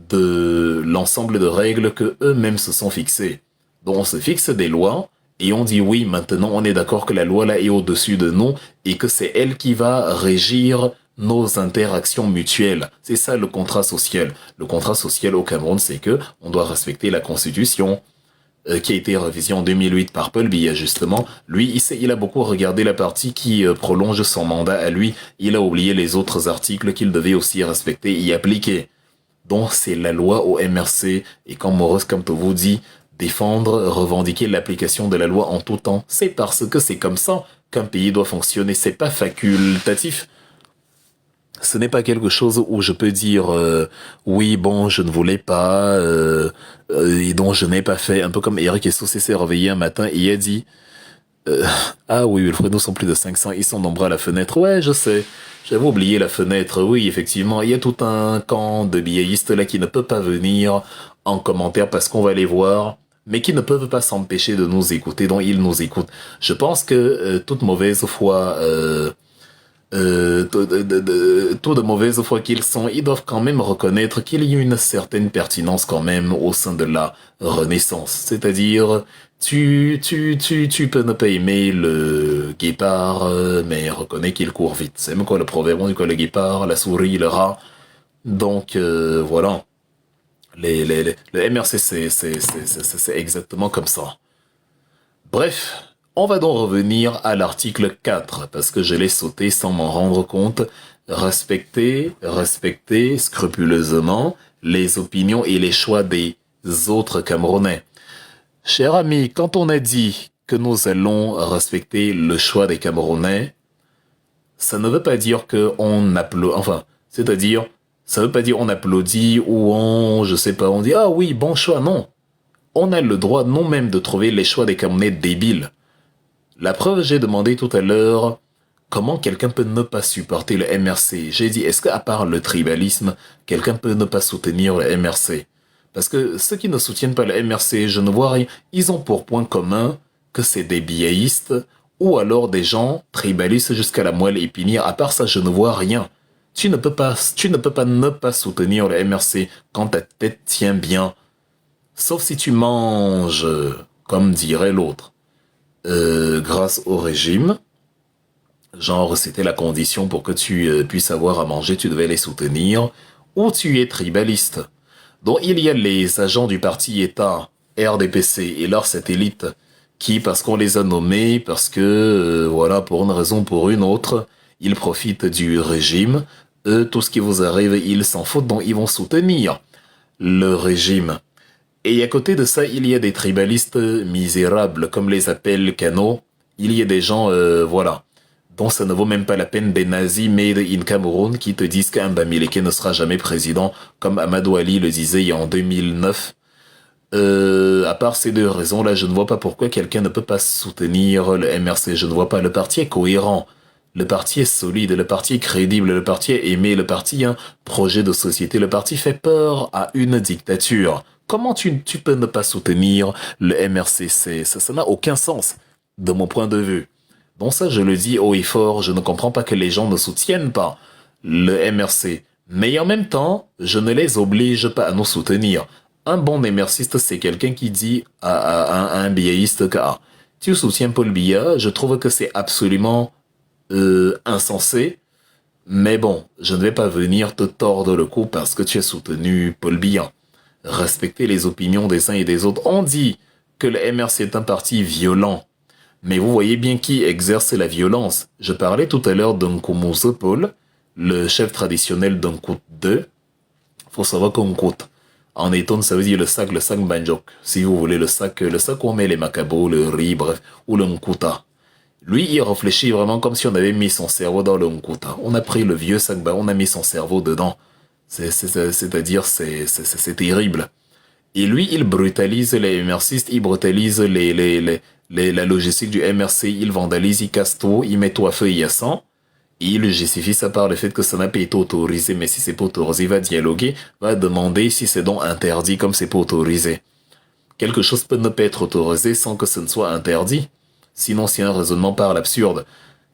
de l'ensemble de règles que eux-mêmes se sont fixées. Donc on se fixe des lois et on dit oui, maintenant on est d'accord que la loi là est au-dessus de nous et que c'est elle qui va régir nos interactions mutuelles. C'est ça le contrat social. Le contrat social au Cameroun, c'est que on doit respecter la Constitution qui a été révisée en 2008 par Paul Biya, justement. Lui, il a beaucoup regardé la partie qui prolonge son mandat à lui. Il a oublié les autres articles qu'il devait aussi respecter et y appliquer. Donc, c'est la loi au MRC. Et quand Maurice Kamtovo dit défendre, revendiquer l'application de la loi en tout temps, c'est parce que c'est comme ça qu'un pays doit fonctionner. C'est pas facultatif. Ce n'est pas quelque chose où je peux dire oui, bon, je ne voulais pas et donc je n'ai pas fait. Un peu comme Eric Essoussé s'est réveillé un matin et il a dit ah oui, Wilfredo sont plus de 500, ils sont nombreux à la fenêtre. Ouais, je sais, j'avais oublié la fenêtre. Oui, effectivement, il y a tout un camp de billettistes là qui ne peut pas venir en commentaire parce qu'on va les voir, mais qui ne peuvent pas s'empêcher de nous écouter, donc ils nous écoutent. Je pense que toute mauvaise foi... tout de mauvaise foi qu'ils sont, ils doivent quand même reconnaître qu'il y a une certaine pertinence quand même au sein de la Renaissance. C'est-à-dire, tu peux ne pas aimer le guépard, mais reconnais qu'il court vite. C'est même quoi le proverbe, on dit quoi, le guépard, la souris, le rat. Donc, voilà. Le MRC, c'est exactement comme ça. Bref. On va donc revenir à l'article 4, parce que je l'ai sauté sans m'en rendre compte. Respecter scrupuleusement les opinions et les choix des autres Camerounais. Cher ami, quand on a dit que nous allons respecter le choix des Camerounais, ça ne veut pas dire qu'on applaudit, ça veut pas dire on applaudit ou on dit ah oui, bon choix, non. On a le droit nous-mêmes de trouver les choix des Camerounais débiles. La preuve, j'ai demandé tout à l'heure comment quelqu'un peut ne pas supporter le MRC. J'ai dit, est-ce qu'à part le tribalisme, quelqu'un peut ne pas soutenir le MRC? Parce que ceux qui ne soutiennent pas le MRC, je ne vois rien. Ils ont pour point commun que c'est des biaïstes ou alors des gens tribalistes jusqu'à la moelle épinière. À part ça, je ne vois rien. Tu ne peux pas ne pas soutenir le MRC quand ta tête tient bien. Sauf si tu manges, comme dirait l'autre. Grâce au régime, genre c'était la condition pour que tu puisses avoir à manger, tu devais les soutenir, ou tu es tribaliste. Donc il y a les agents du parti État RDPC et leurs satellites qui, parce qu'on les a nommés, parce que, voilà, pour une raison ou pour une autre, ils profitent du régime. Eux, tout ce qui vous arrive, ils s'en foutent, donc ils vont soutenir le régime. Et à côté de ça, il y a des tribalistes misérables, comme les appelle Kano. Il y a des gens, voilà, dont ça ne vaut même pas la peine, des nazis made in Cameroun qui te disent qu'un Bamileke ne sera jamais président, comme Amadou Ali le disait en 2009. À part ces deux raisons-là, je ne vois pas pourquoi quelqu'un ne peut pas soutenir le MRC. Je ne vois pas. Le parti est cohérent. Le parti est solide, le parti est crédible, le parti est aimé, le parti a un projet de société, le parti fait peur à une dictature. Comment tu peux ne pas soutenir le MRC? Ça n'a aucun sens, de mon point de vue. Donc ça, je le dis haut et fort, je ne comprends pas que les gens ne soutiennent pas le MRC. Mais en même temps, je ne les oblige pas à nous soutenir. Un bon MRCiste, c'est quelqu'un qui dit à un biaïste que tu soutiens Paul Biya, je trouve que c'est absolument insensé, mais bon, je ne vais pas venir te tordre le cou parce que tu as soutenu Paul Biya. Respecter les opinions des uns et des autres. On dit que le MRC est un parti violent, mais vous voyez bien qui exerce la violence. Je parlais tout à l'heure d'Nkoumouze Paul, le chef traditionnel d'Nkout 2. Faut savoir qu'Nkout, en étonne, ça veut dire le sac banjok. Si vous voulez, le sac où on met les macabos, le riz, bref, ou le Nkouta. Lui, il réfléchit vraiment comme si on avait mis son cerveau dans le Nkuta. On a pris le vieux sac, on a mis son cerveau dedans. C'est-à-dire, c'est terrible. Et lui, il brutalise les MRCistes, il brutalise la logistique du MRC, il vandalise, il casse tout, il met tout à feu et à sang. Et il justifie ça par le fait que ça n'a pas été autorisé. Mais si c'est pas autorisé, il va dialoguer, va demander si c'est donc interdit comme c'est pas autorisé. Quelque chose peut ne pas être autorisé sans que ce ne soit interdit. Sinon, c'est un raisonnement par l'absurde.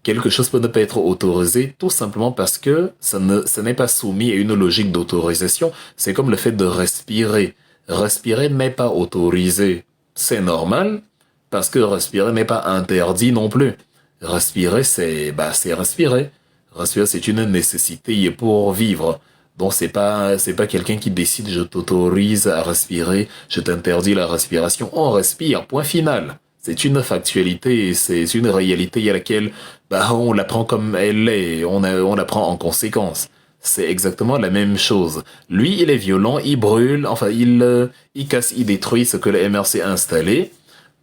Quelque chose peut ne pas être autorisé tout simplement parce que ça n'est pas soumis à une logique d'autorisation. C'est comme le fait de respirer. Respirer n'est pas autorisé. C'est normal parce que respirer n'est pas interdit non plus. Respirer, c'est respirer. Respirer, c'est une nécessité pour vivre. Donc c'est pas quelqu'un qui décide je t'autorise à respirer, je t'interdis la respiration. On respire, point final. C'est une factualité, c'est une réalité à laquelle on la prend comme elle est, on la prend en conséquence. C'est exactement la même chose. Lui, il est violent, il brûle, enfin il casse, il détruit ce que le MRC a installé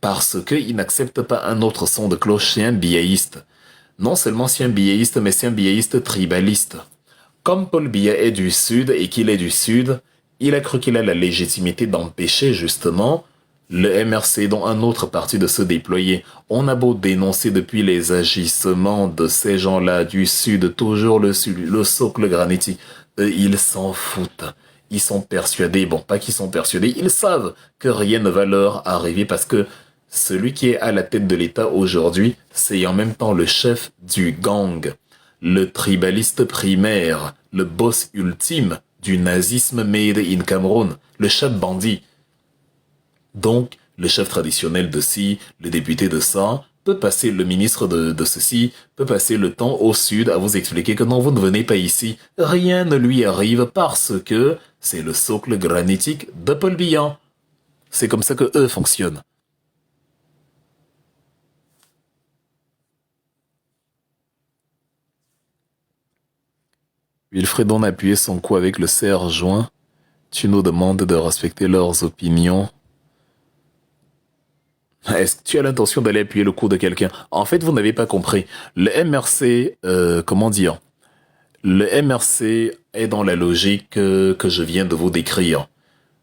parce qu'il n'accepte pas un autre son de cloche, c'est un biaïste. Non seulement c'est un biaïste, mais c'est un biaïste tribaliste. Comme Paul Biya est du Sud et qu'il est du Sud, il a cru qu'il a la légitimité d'empêcher justement le MRC dont un autre parti de se déployer. On a beau dénoncer depuis les agissements de ces gens-là du Sud, toujours le Sud, le socle granitique. Eux, ils s'en foutent. Ils sont persuadés, bon, pas qu'ils sont persuadés, ils savent que rien ne va leur arriver parce que celui qui est à la tête de l'État aujourd'hui, c'est en même temps le chef du gang, le tribaliste primaire, le boss ultime du nazisme made in Cameroun, le chef bandit. Donc, le chef traditionnel de ci, le député de ça, peut passer le ministre de ceci, peut passer le temps au sud à vous expliquer que non, vous ne venez pas ici. Rien ne lui arrive parce que c'est le socle granitique de Paul Biya. C'est comme ça que eux fonctionnent. Wilfredon a appuyé son cou avec le serre-joint. Tu nous demandes de respecter leurs opinions. Est-ce que tu as l'intention d'aller appuyer le cou de quelqu'un? En fait, vous n'avez pas compris. Le MRC, comment dire? Le MRC est dans la logique que je viens de vous décrire.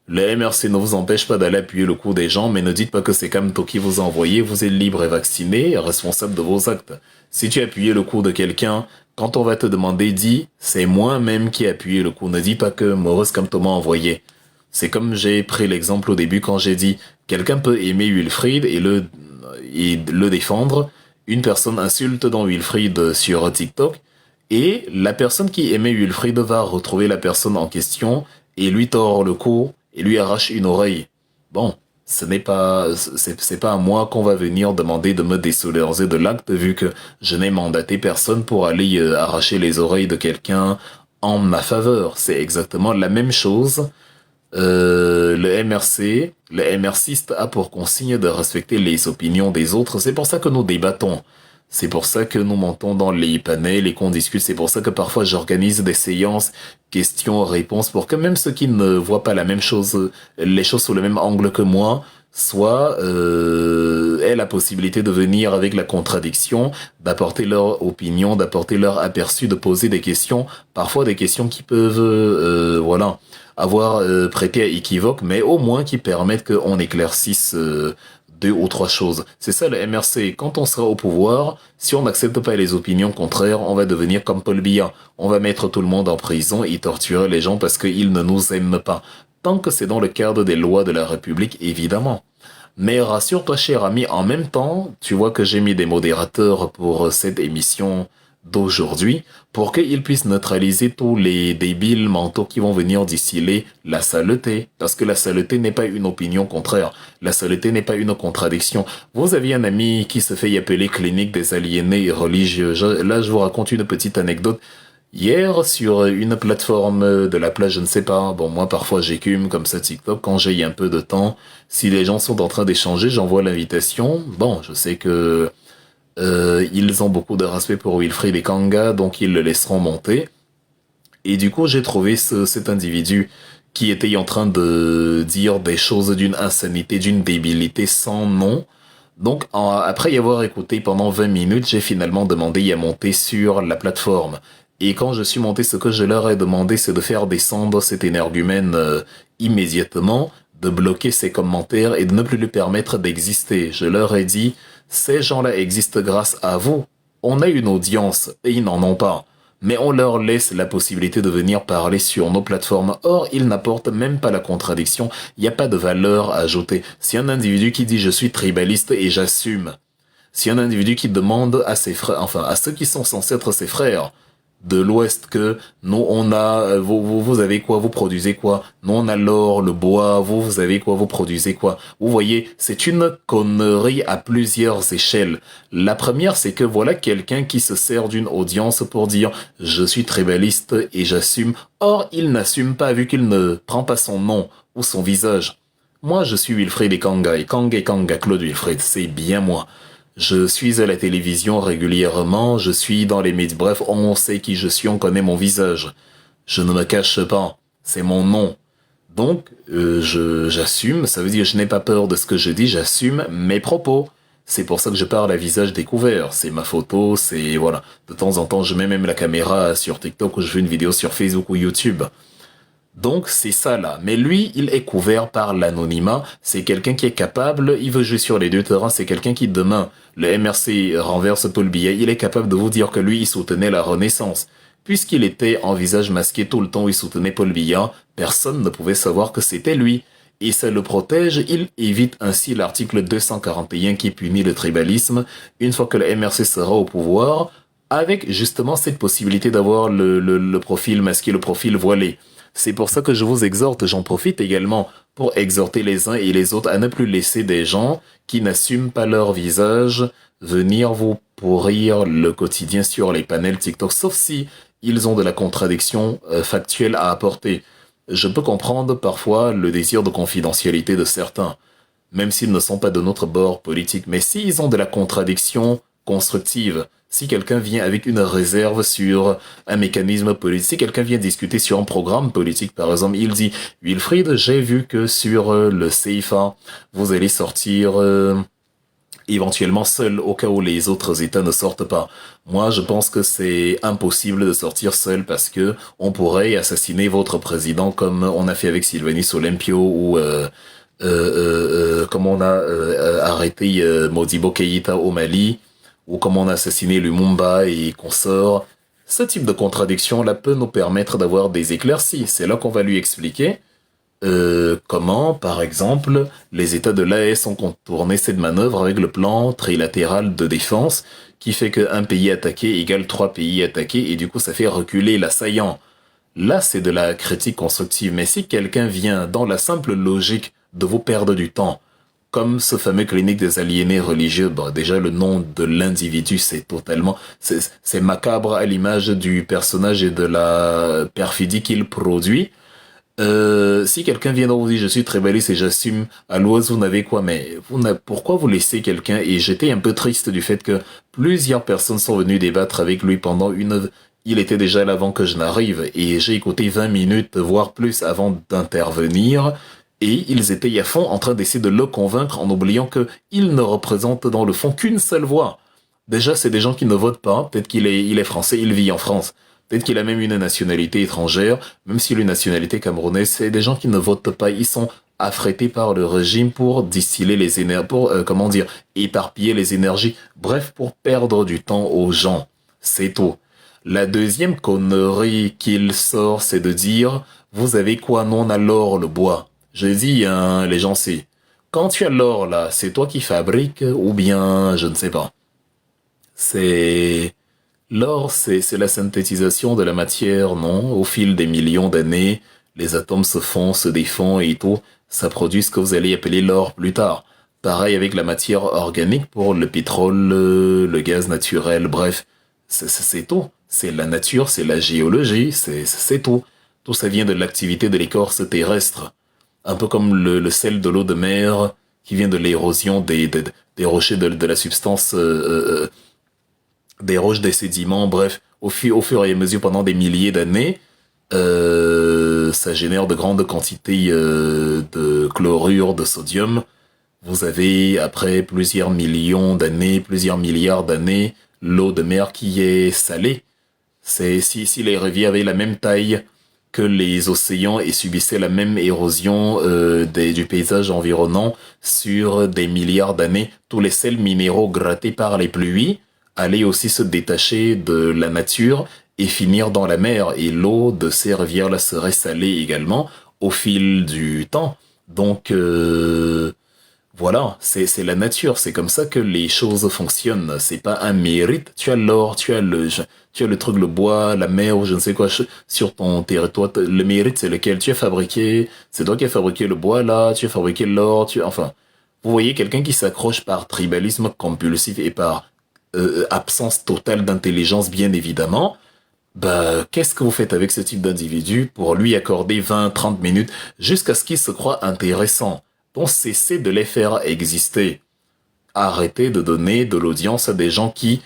Le MRC ne vous empêche pas d'aller appuyer le cou des gens, mais ne dites pas que c'est Kamto qui vous a envoyé, vous êtes libre et vacciné, responsable de vos actes. Si tu as appuyé le cou de quelqu'un, quand on va te demander, dis, c'est moi-même qui ai appuyé le cou. Ne dis pas que Maurice Kamto m'a envoyé. C'est comme j'ai pris l'exemple au début quand j'ai dit, quelqu'un peut aimer Wilfried et le défendre. Une personne insulte dans Wilfried sur TikTok, et la personne qui aimait Wilfried va retrouver la personne en question et lui tord le cou et lui arrache une oreille. Bon, c'est pas à moi qu'on va venir demander de me désolidariser de l'acte vu que je n'ai mandaté personne pour aller arracher les oreilles de quelqu'un en ma faveur. C'est exactement la même chose le MRC, le MRCiste a pour consigne de respecter les opinions des autres. C'est pour ça que nous débattons. C'est pour ça que nous montons dans les panels et qu'on discute. C'est pour ça que parfois j'organise des séances questions-réponses pour que même ceux qui ne voient pas la même chose, les choses sous le même angle que moi, soit aient la possibilité de venir avec la contradiction, d'apporter leur opinion, d'apporter leur aperçu, de poser des questions, parfois des questions qui peuvent, voilà, avoir prêté à équivoque, mais au moins qui permettent qu'on éclaircisse deux ou trois choses. C'est ça le MRC. Quand on sera au pouvoir, si on n'accepte pas les opinions contraires, on va devenir comme Paul Biya. On va mettre tout le monde en prison et torturer les gens parce qu'ils ne nous aiment pas. Tant que c'est dans le cadre des lois de la République, évidemment. Mais rassure-toi, cher ami, en même temps, tu vois que j'ai mis des modérateurs pour cette émission d'aujourd'hui pour qu'ils puissent neutraliser tous les débiles mentaux qui vont venir distiller la saleté. Parce que la saleté n'est pas une opinion contraire. La saleté n'est pas une contradiction. Vous aviez un ami qui se fait appeler clinique des aliénés religieux. Là, je vous raconte une petite anecdote. Hier, sur une plateforme de la plage, je ne sais pas, bon, moi, parfois, j'écume comme ça TikTok quand j'ai un peu de temps. Si les gens sont en train d'échanger, j'envoie l'invitation. Bon, je sais que ils ont beaucoup de respect pour Wilfried et Kanga, donc ils le laisseront monter. Et du coup, j'ai trouvé cet individu qui était en train de dire des choses d'une insanité, d'une débilité sans nom. Donc, après y avoir écouté pendant 20 minutes, j'ai finalement demandé à monter sur la plateforme. Et quand je suis monté, ce que je leur ai demandé, c'est de faire descendre cet énergumène immédiatement, de bloquer ses commentaires et de ne plus lui permettre d'exister. Je leur ai dit, ces gens-là existent grâce à vous. On a une audience et ils n'en ont pas. Mais on leur laisse la possibilité de venir parler sur nos plateformes. Or, ils n'apportent même pas la contradiction. Il n'y a pas de valeur ajoutée. Si un individu qui dit je suis tribaliste et j'assume, si un individu qui demande à ses frères, enfin à ceux qui sont censés être ses frères de l'Ouest que nous on a, vous avez quoi, vous produisez quoi, nous on a l'or, le bois, vous avez quoi, vous produisez quoi. Vous voyez, c'est une connerie à plusieurs échelles. La première, c'est que voilà quelqu'un qui se sert d'une audience pour dire je suis tribaliste et j'assume. Or, il n'assume pas vu qu'il ne prend pas son nom ou son visage. Moi, je suis Wilfried et Kanga, Claude Wilfried, c'est bien moi. Je suis à la télévision régulièrement, je suis dans les médias, bref, on sait qui je suis, on connaît mon visage. Je ne me cache pas, c'est mon nom. Donc, j'assume, ça veut dire que je n'ai pas peur de ce que je dis, j'assume mes propos. C'est pour ça que je parle à visage découvert, c'est ma photo, c'est, voilà. De temps en temps, je mets même la caméra sur TikTok ou je fais une vidéo sur Facebook ou YouTube. Donc c'est ça là. Mais lui, il est couvert par l'anonymat. C'est quelqu'un qui est capable, il veut jouer sur les deux terrains. C'est quelqu'un qui demain, le MRC renverse Paul Biya, il est capable de vous dire que lui, il soutenait la Renaissance. Puisqu'il était en visage masqué tout le temps où il soutenait Paul Biya, personne ne pouvait savoir que c'était lui. Et ça le protège, il évite ainsi l'article 241 qui punit le tribalisme. Une fois que le MRC sera au pouvoir, avec justement cette possibilité d'avoir le profil masqué, le profil voilé. C'est pour ça que je vous exhorte, j'en profite également pour exhorter les uns et les autres à ne plus laisser des gens qui n'assument pas leur visage venir vous pourrir le quotidien sur les panels TikTok, sauf si ils ont de la contradiction factuelle à apporter. Je peux comprendre parfois le désir de confidentialité de certains, même s'ils ne sont pas de notre bord politique, mais s'ils ont de la contradiction constructive, si quelqu'un vient avec une réserve sur un mécanisme politique, si quelqu'un vient discuter sur un programme politique, par exemple, il dit « Wilfried, j'ai vu que sur le CFA, vous allez sortir éventuellement seul au cas où les autres États ne sortent pas. Moi, je pense que c'est impossible de sortir seul parce que on pourrait assassiner votre président comme on a fait avec Sylvanus Olympio ou comme on a arrêté Modibo Keïta au Mali, ou comme on a assassiné Lumumba et consorts. Ce type de contradiction-là peut nous permettre d'avoir des éclaircies. C'est là qu'on va lui expliquer comment, par exemple, les États de l'AES ont contourné cette manœuvre avec le plan trilatéral de défense qui fait qu'un pays attaqué égale 3 pays attaqués et du coup ça fait reculer l'assaillant. Là, c'est de la critique constructive. Mais si quelqu'un vient dans la simple logique de vous perdre du temps, comme ce fameux clinique des aliénés religieux, bon, déjà le nom de l'individu, c'est totalement, c'est macabre à l'image du personnage et de la perfidie qu'il produit. Si quelqu'un vient vous dire je suis tribaliste et j'assume, à l'ouest vous n'avez quoi, mais pourquoi vous laissez quelqu'un? Et j'étais un peu triste du fait que plusieurs personnes sont venues débattre avec lui pendant il était déjà là avant que je n'arrive et j'ai écouté 20 minutes, voire plus avant d'intervenir. Et ils étaient à fond en train d'essayer de le convaincre en oubliant que il ne représente dans le fond qu'une seule voix. Déjà, c'est des gens qui ne votent pas. Peut-être il est français, il vit en France. Peut-être qu'il a même une nationalité étrangère, même s'il a une nationalité camerounaise. C'est des gens qui ne votent pas. Ils sont affrétés par le régime pour distiller les énergies, pour, comment dire, éparpiller les énergies. Bref, pour perdre du temps aux gens. C'est tout. La deuxième connerie qu'il sort, c'est de dire, vous avez quoi? Non, on a l'or, le bois. Je dis, hein, les gens, c'est, quand tu as l'or, là, c'est toi qui fabriques, ou bien, je ne sais pas. C'est, l'or, c'est la synthétisation de la matière, non? Au fil des millions d'années, les atomes se font, se défont et tout. Ça produit ce que vous allez appeler l'or plus tard. Pareil avec la matière organique pour le pétrole, le gaz naturel, bref. C'est tout. C'est la nature, c'est la géologie, c'est tout. Tout ça vient de l'activité de l'écorce terrestre. Un peu comme le sel de l'eau de mer qui vient de l'érosion des rochers de la substance des roches, des sédiments, bref, au fur et à mesure pendant des milliers d'années, ça génère de grandes quantités de chlorure, de sodium. Vous avez, après plusieurs millions d'années, plusieurs milliards d'années, l'eau de mer qui est salée. C'est si les rivières avaient la même taille que les océans et subissaient la même érosion du paysage environnant sur des milliards d'années, tous les sels minéraux grattés par les pluies allaient aussi se détacher de la nature et finir dans la mer. Et l'eau de ces rivières-là serait salée également au fil du temps. Donc, voilà, c'est la nature, c'est comme ça que les choses fonctionnent. C'est pas un mérite. Tu as l'or, tu as le truc, le bois, la mer ou je ne sais quoi sur ton territoire. Le mérite, c'est lequel tu as fabriqué. C'est toi qui as fabriqué le bois là, tu as fabriqué l'or, enfin. Vous voyez quelqu'un qui s'accroche par tribalisme compulsif et par absence totale d'intelligence, bien évidemment. Bah, qu'est-ce que vous faites avec ce type d'individu pour lui accorder 20, 30 minutes jusqu'à ce qu'il se croit intéressant? Donc, cessez de les faire exister. Arrêtez de donner de l'audience à des gens qui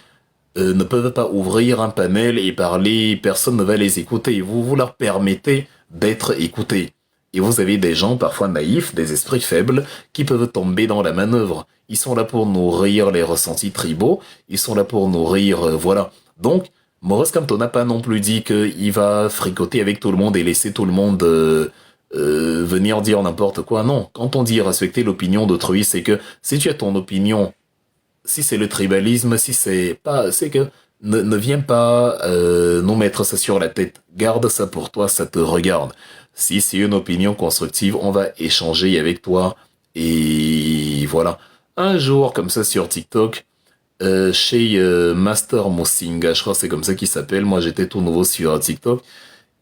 ne peuvent pas ouvrir un panel et parler, personne ne va les écouter. Vous leur permettez d'être écoutés. Et vous avez des gens parfois naïfs, des esprits faibles, qui peuvent tomber dans la manœuvre. Ils sont là pour nourrir les ressentis tribaux, ils sont là pour nourrir, voilà. Donc, Maurice Kamto n'a pas non plus dit qu'il va fricoter avec tout le monde et laisser tout le monde venir dire n'importe quoi. Non, quand on dit respecter l'opinion d'autrui, c'est que si tu as ton opinion, si c'est le tribalisme, si c'est pas, c'est que ne viens pas nous mettre ça sur la tête. Garde ça pour toi, ça te regarde. Si c'est une opinion constructive, on va échanger avec toi. Et voilà. Un jour, comme ça, sur TikTok, chez Master Moussinga, je crois que c'est comme ça qu'il s'appelle. Moi, j'étais tout nouveau sur TikTok.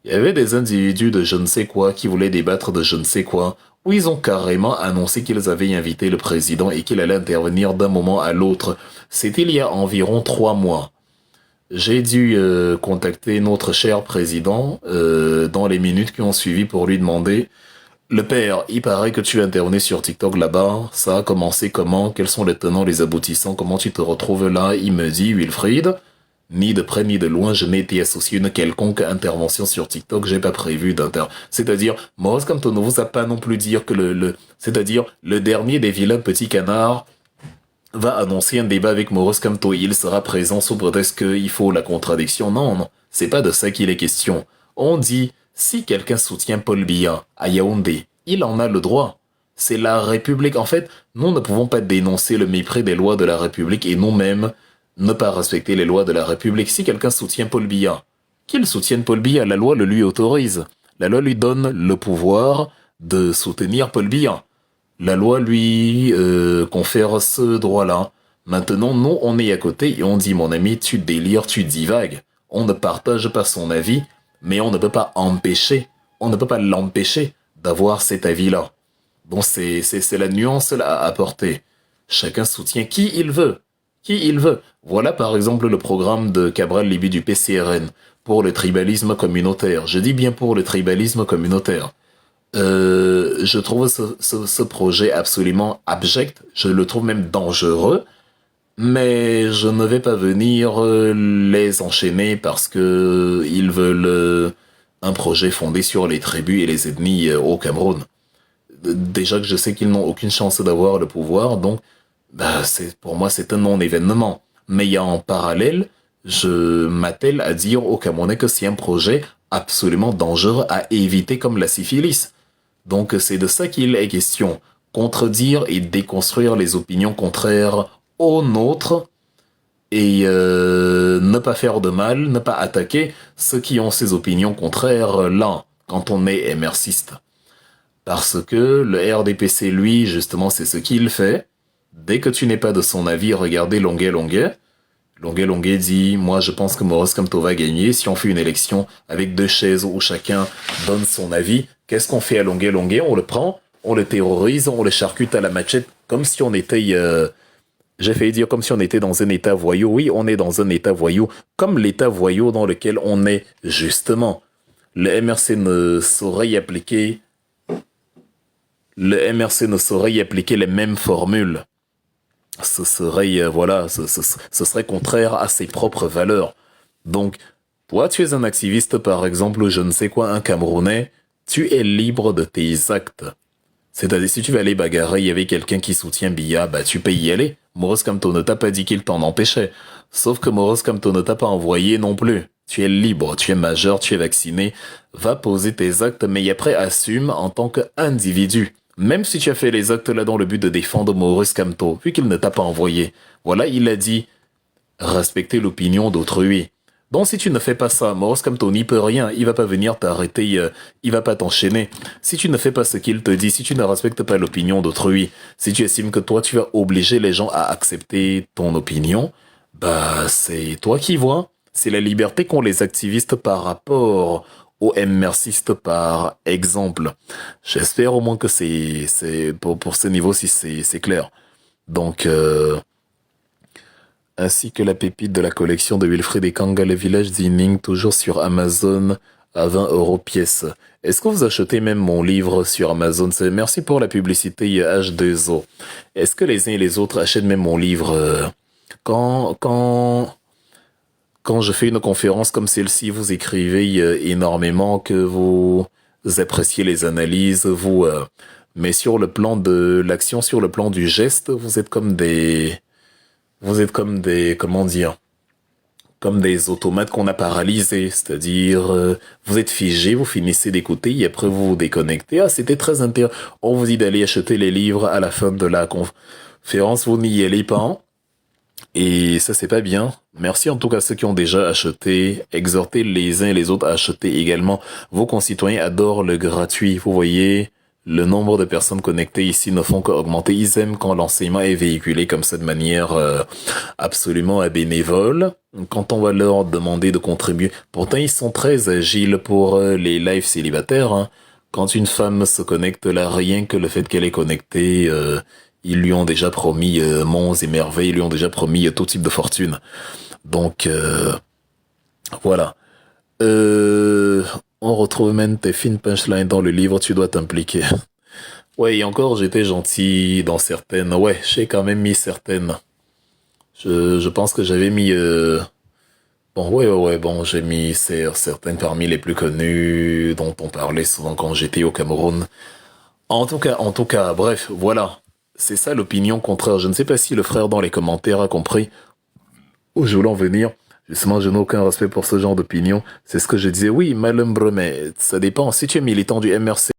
Il y avait des individus de je ne sais quoi qui voulaient débattre de je ne sais quoi, où ils ont carrément annoncé qu'ils avaient invité le président et qu'il allait intervenir d'un moment à l'autre. C'était il y a environ 3 mois. J'ai dû contacter notre cher président dans les minutes qui ont suivi pour lui demander le père, il paraît que tu intervenais sur TikTok là-bas, ça a commencé comment, quels sont les tenants, les aboutissants, comment tu te retrouves là? Il me dit, Wilfried, ni de près ni de loin, je n'ai été associé à une quelconque intervention sur TikTok, j'ai pas prévu C'est-à-dire, Maurice Kamto ne vous a pas non plus dire que c'est-à-dire, le dernier des vilains petits canards va annoncer un débat avec Maurice Kamto, il sera présent sous prétexte qu'il faut la contradiction. Non, non, c'est pas de ça qu'il est question. On dit, si quelqu'un soutient Paul Biya à Yaoundé, il en a le droit. C'est la République. En fait, nous ne pouvons pas dénoncer le mépris des lois de la République et nous-mêmes ne pas respecter les lois de la République. Si quelqu'un soutient Paul Biya, qu'il soutienne Paul Biya, la loi le lui autorise. La loi lui donne le pouvoir de soutenir Paul Biya. La loi lui confère ce droit-là. Maintenant, nous, on est à côté et on dit, mon ami, tu délires, tu divagues. On ne partage pas son avis, mais on ne peut pas l'empêcher d'avoir cet avis-là. Bon, c'est la nuance là à apporter. Chacun soutient qui il veut. Qui il veut. Voilà par exemple le programme de Cabral Libby du PCRN pour le tribalisme communautaire. Je dis bien pour le tribalisme communautaire. Je trouve ce projet absolument abject, je le trouve même dangereux, mais je ne vais pas venir les enchaîner parce que ils veulent un projet fondé sur les tribus et les ethnies au Cameroun. Déjà que je sais qu'ils n'ont aucune chance d'avoir le pouvoir, donc bah, pour moi c'est un non-événement. Mais il y a en parallèle, je m'attelle à dire aux Camerounais que c'est un projet absolument dangereux à éviter comme la syphilis. Donc c'est de ça qu'il est question. Contredire et déconstruire les opinions contraires aux nôtres et ne pas faire de mal, ne pas attaquer ceux qui ont ces opinions contraires là, quand on est émerciste. Parce que le RDPC, lui, justement, c'est ce qu'il fait. Dès que tu n'es pas de son avis, regardez Longuet Longuet. Longuet Longuet dit, moi je pense que Maurice Kamto va gagner. Si on fait une élection avec 2 chaises où chacun donne son avis, qu'est-ce qu'on fait à Longuet Longuet? On le prend, on le terrorise, on le charcute à la machette, comme si on était... j'ai failli dire comme si on était dans un état voyou. Oui, on est dans un état voyou, comme l'état voyou dans lequel on est justement. Le MRC ne saurait y appliquer... Le MRC ne saurait y appliquer les mêmes formules. Ce serait, voilà, ce serait contraire à ses propres valeurs. Donc, toi, tu es un activiste, par exemple, ou je ne sais quoi, un Camerounais, tu es libre de tes actes. C'est-à-dire, si tu veux aller bagarrer avec quelqu'un qui soutient Biya, bah, tu peux y aller. Maurice Kamto ne t'a pas dit qu'il t'en empêchait. Sauf que Maurice Kamto ne t'a pas envoyé non plus. Tu es libre, tu es majeur, tu es vacciné. Va poser tes actes, mais après, assume en tant qu'individu. Même si tu as fait les actes là dans le but de défendre Maurice Kamto, vu qu'il ne t'a pas envoyé. Voilà, il a dit, respecter l'opinion d'autrui. Donc si tu ne fais pas ça, Maurice Kamto n'y peut rien, il va pas venir t'arrêter, il va pas t'enchaîner. Si tu ne fais pas ce qu'il te dit, si tu ne respectes pas l'opinion d'autrui, si tu estimes que toi tu vas obliger les gens à accepter ton opinion, bah c'est toi qui vois. C'est la liberté qu'ont les activistes par rapport aux MRCistes par exemple. J'espère au moins que c'est pour ce niveau-ci c'est clair. Donc ainsi que la pépite de la collection de Wilfried Ekanga, le village d'Ining, toujours sur Amazon à 20 € pièce. Est-ce que vous achetez même mon livre sur Amazon? Merci pour la publicité H2O. Est-ce que les uns et les autres achètent même mon livre quand je fais une conférence comme celle-ci, vous écrivez énormément que vous appréciez les analyses, mais sur le plan de l'action, sur le plan du geste, vous êtes comme des, comment dire, comme des automates qu'on a paralysés, c'est-à-dire, vous êtes figés, vous finissez d'écouter et après vous vous déconnectez. Ah, c'était très intéressant. On vous dit d'aller acheter les livres à la fin de la conférence, vous n'y allez pas. Et ça, c'est pas bien. Merci en tout cas à ceux qui ont déjà acheté. Exhortez les uns et les autres à acheter également. Vos concitoyens adorent le gratuit. Vous voyez, le nombre de personnes connectées ici ne font qu'augmenter. Ils aiment quand l'enseignement est véhiculé comme ça de manière absolument bénévole. Quand on va leur demander de contribuer. Pourtant, ils sont très agiles pour les lives célibataires. Hein. Quand une femme se connecte là, rien que le fait qu'elle est connectée... ils lui ont déjà promis monts et merveilles, ils lui ont déjà promis tout type de fortune. Donc, voilà. On retrouve même tes fines punchlines dans le livre, tu dois t'impliquer. Ouais, et encore, j'étais gentil dans certaines. Ouais, j'ai quand même mis certaines. Je pense que j'avais mis... Bon, ouais, bon, j'ai mis certaines parmi les plus connues, dont on parlait souvent quand j'étais au Cameroun. En tout cas, bref, voilà. C'est ça l'opinion contraire. Je ne sais pas si le frère dans les commentaires a compris où je voulais en venir. Justement, je n'ai aucun respect pour ce genre d'opinion. C'est ce que je disais. Oui, malumbre, mais ça dépend. Si tu es militant du MRC,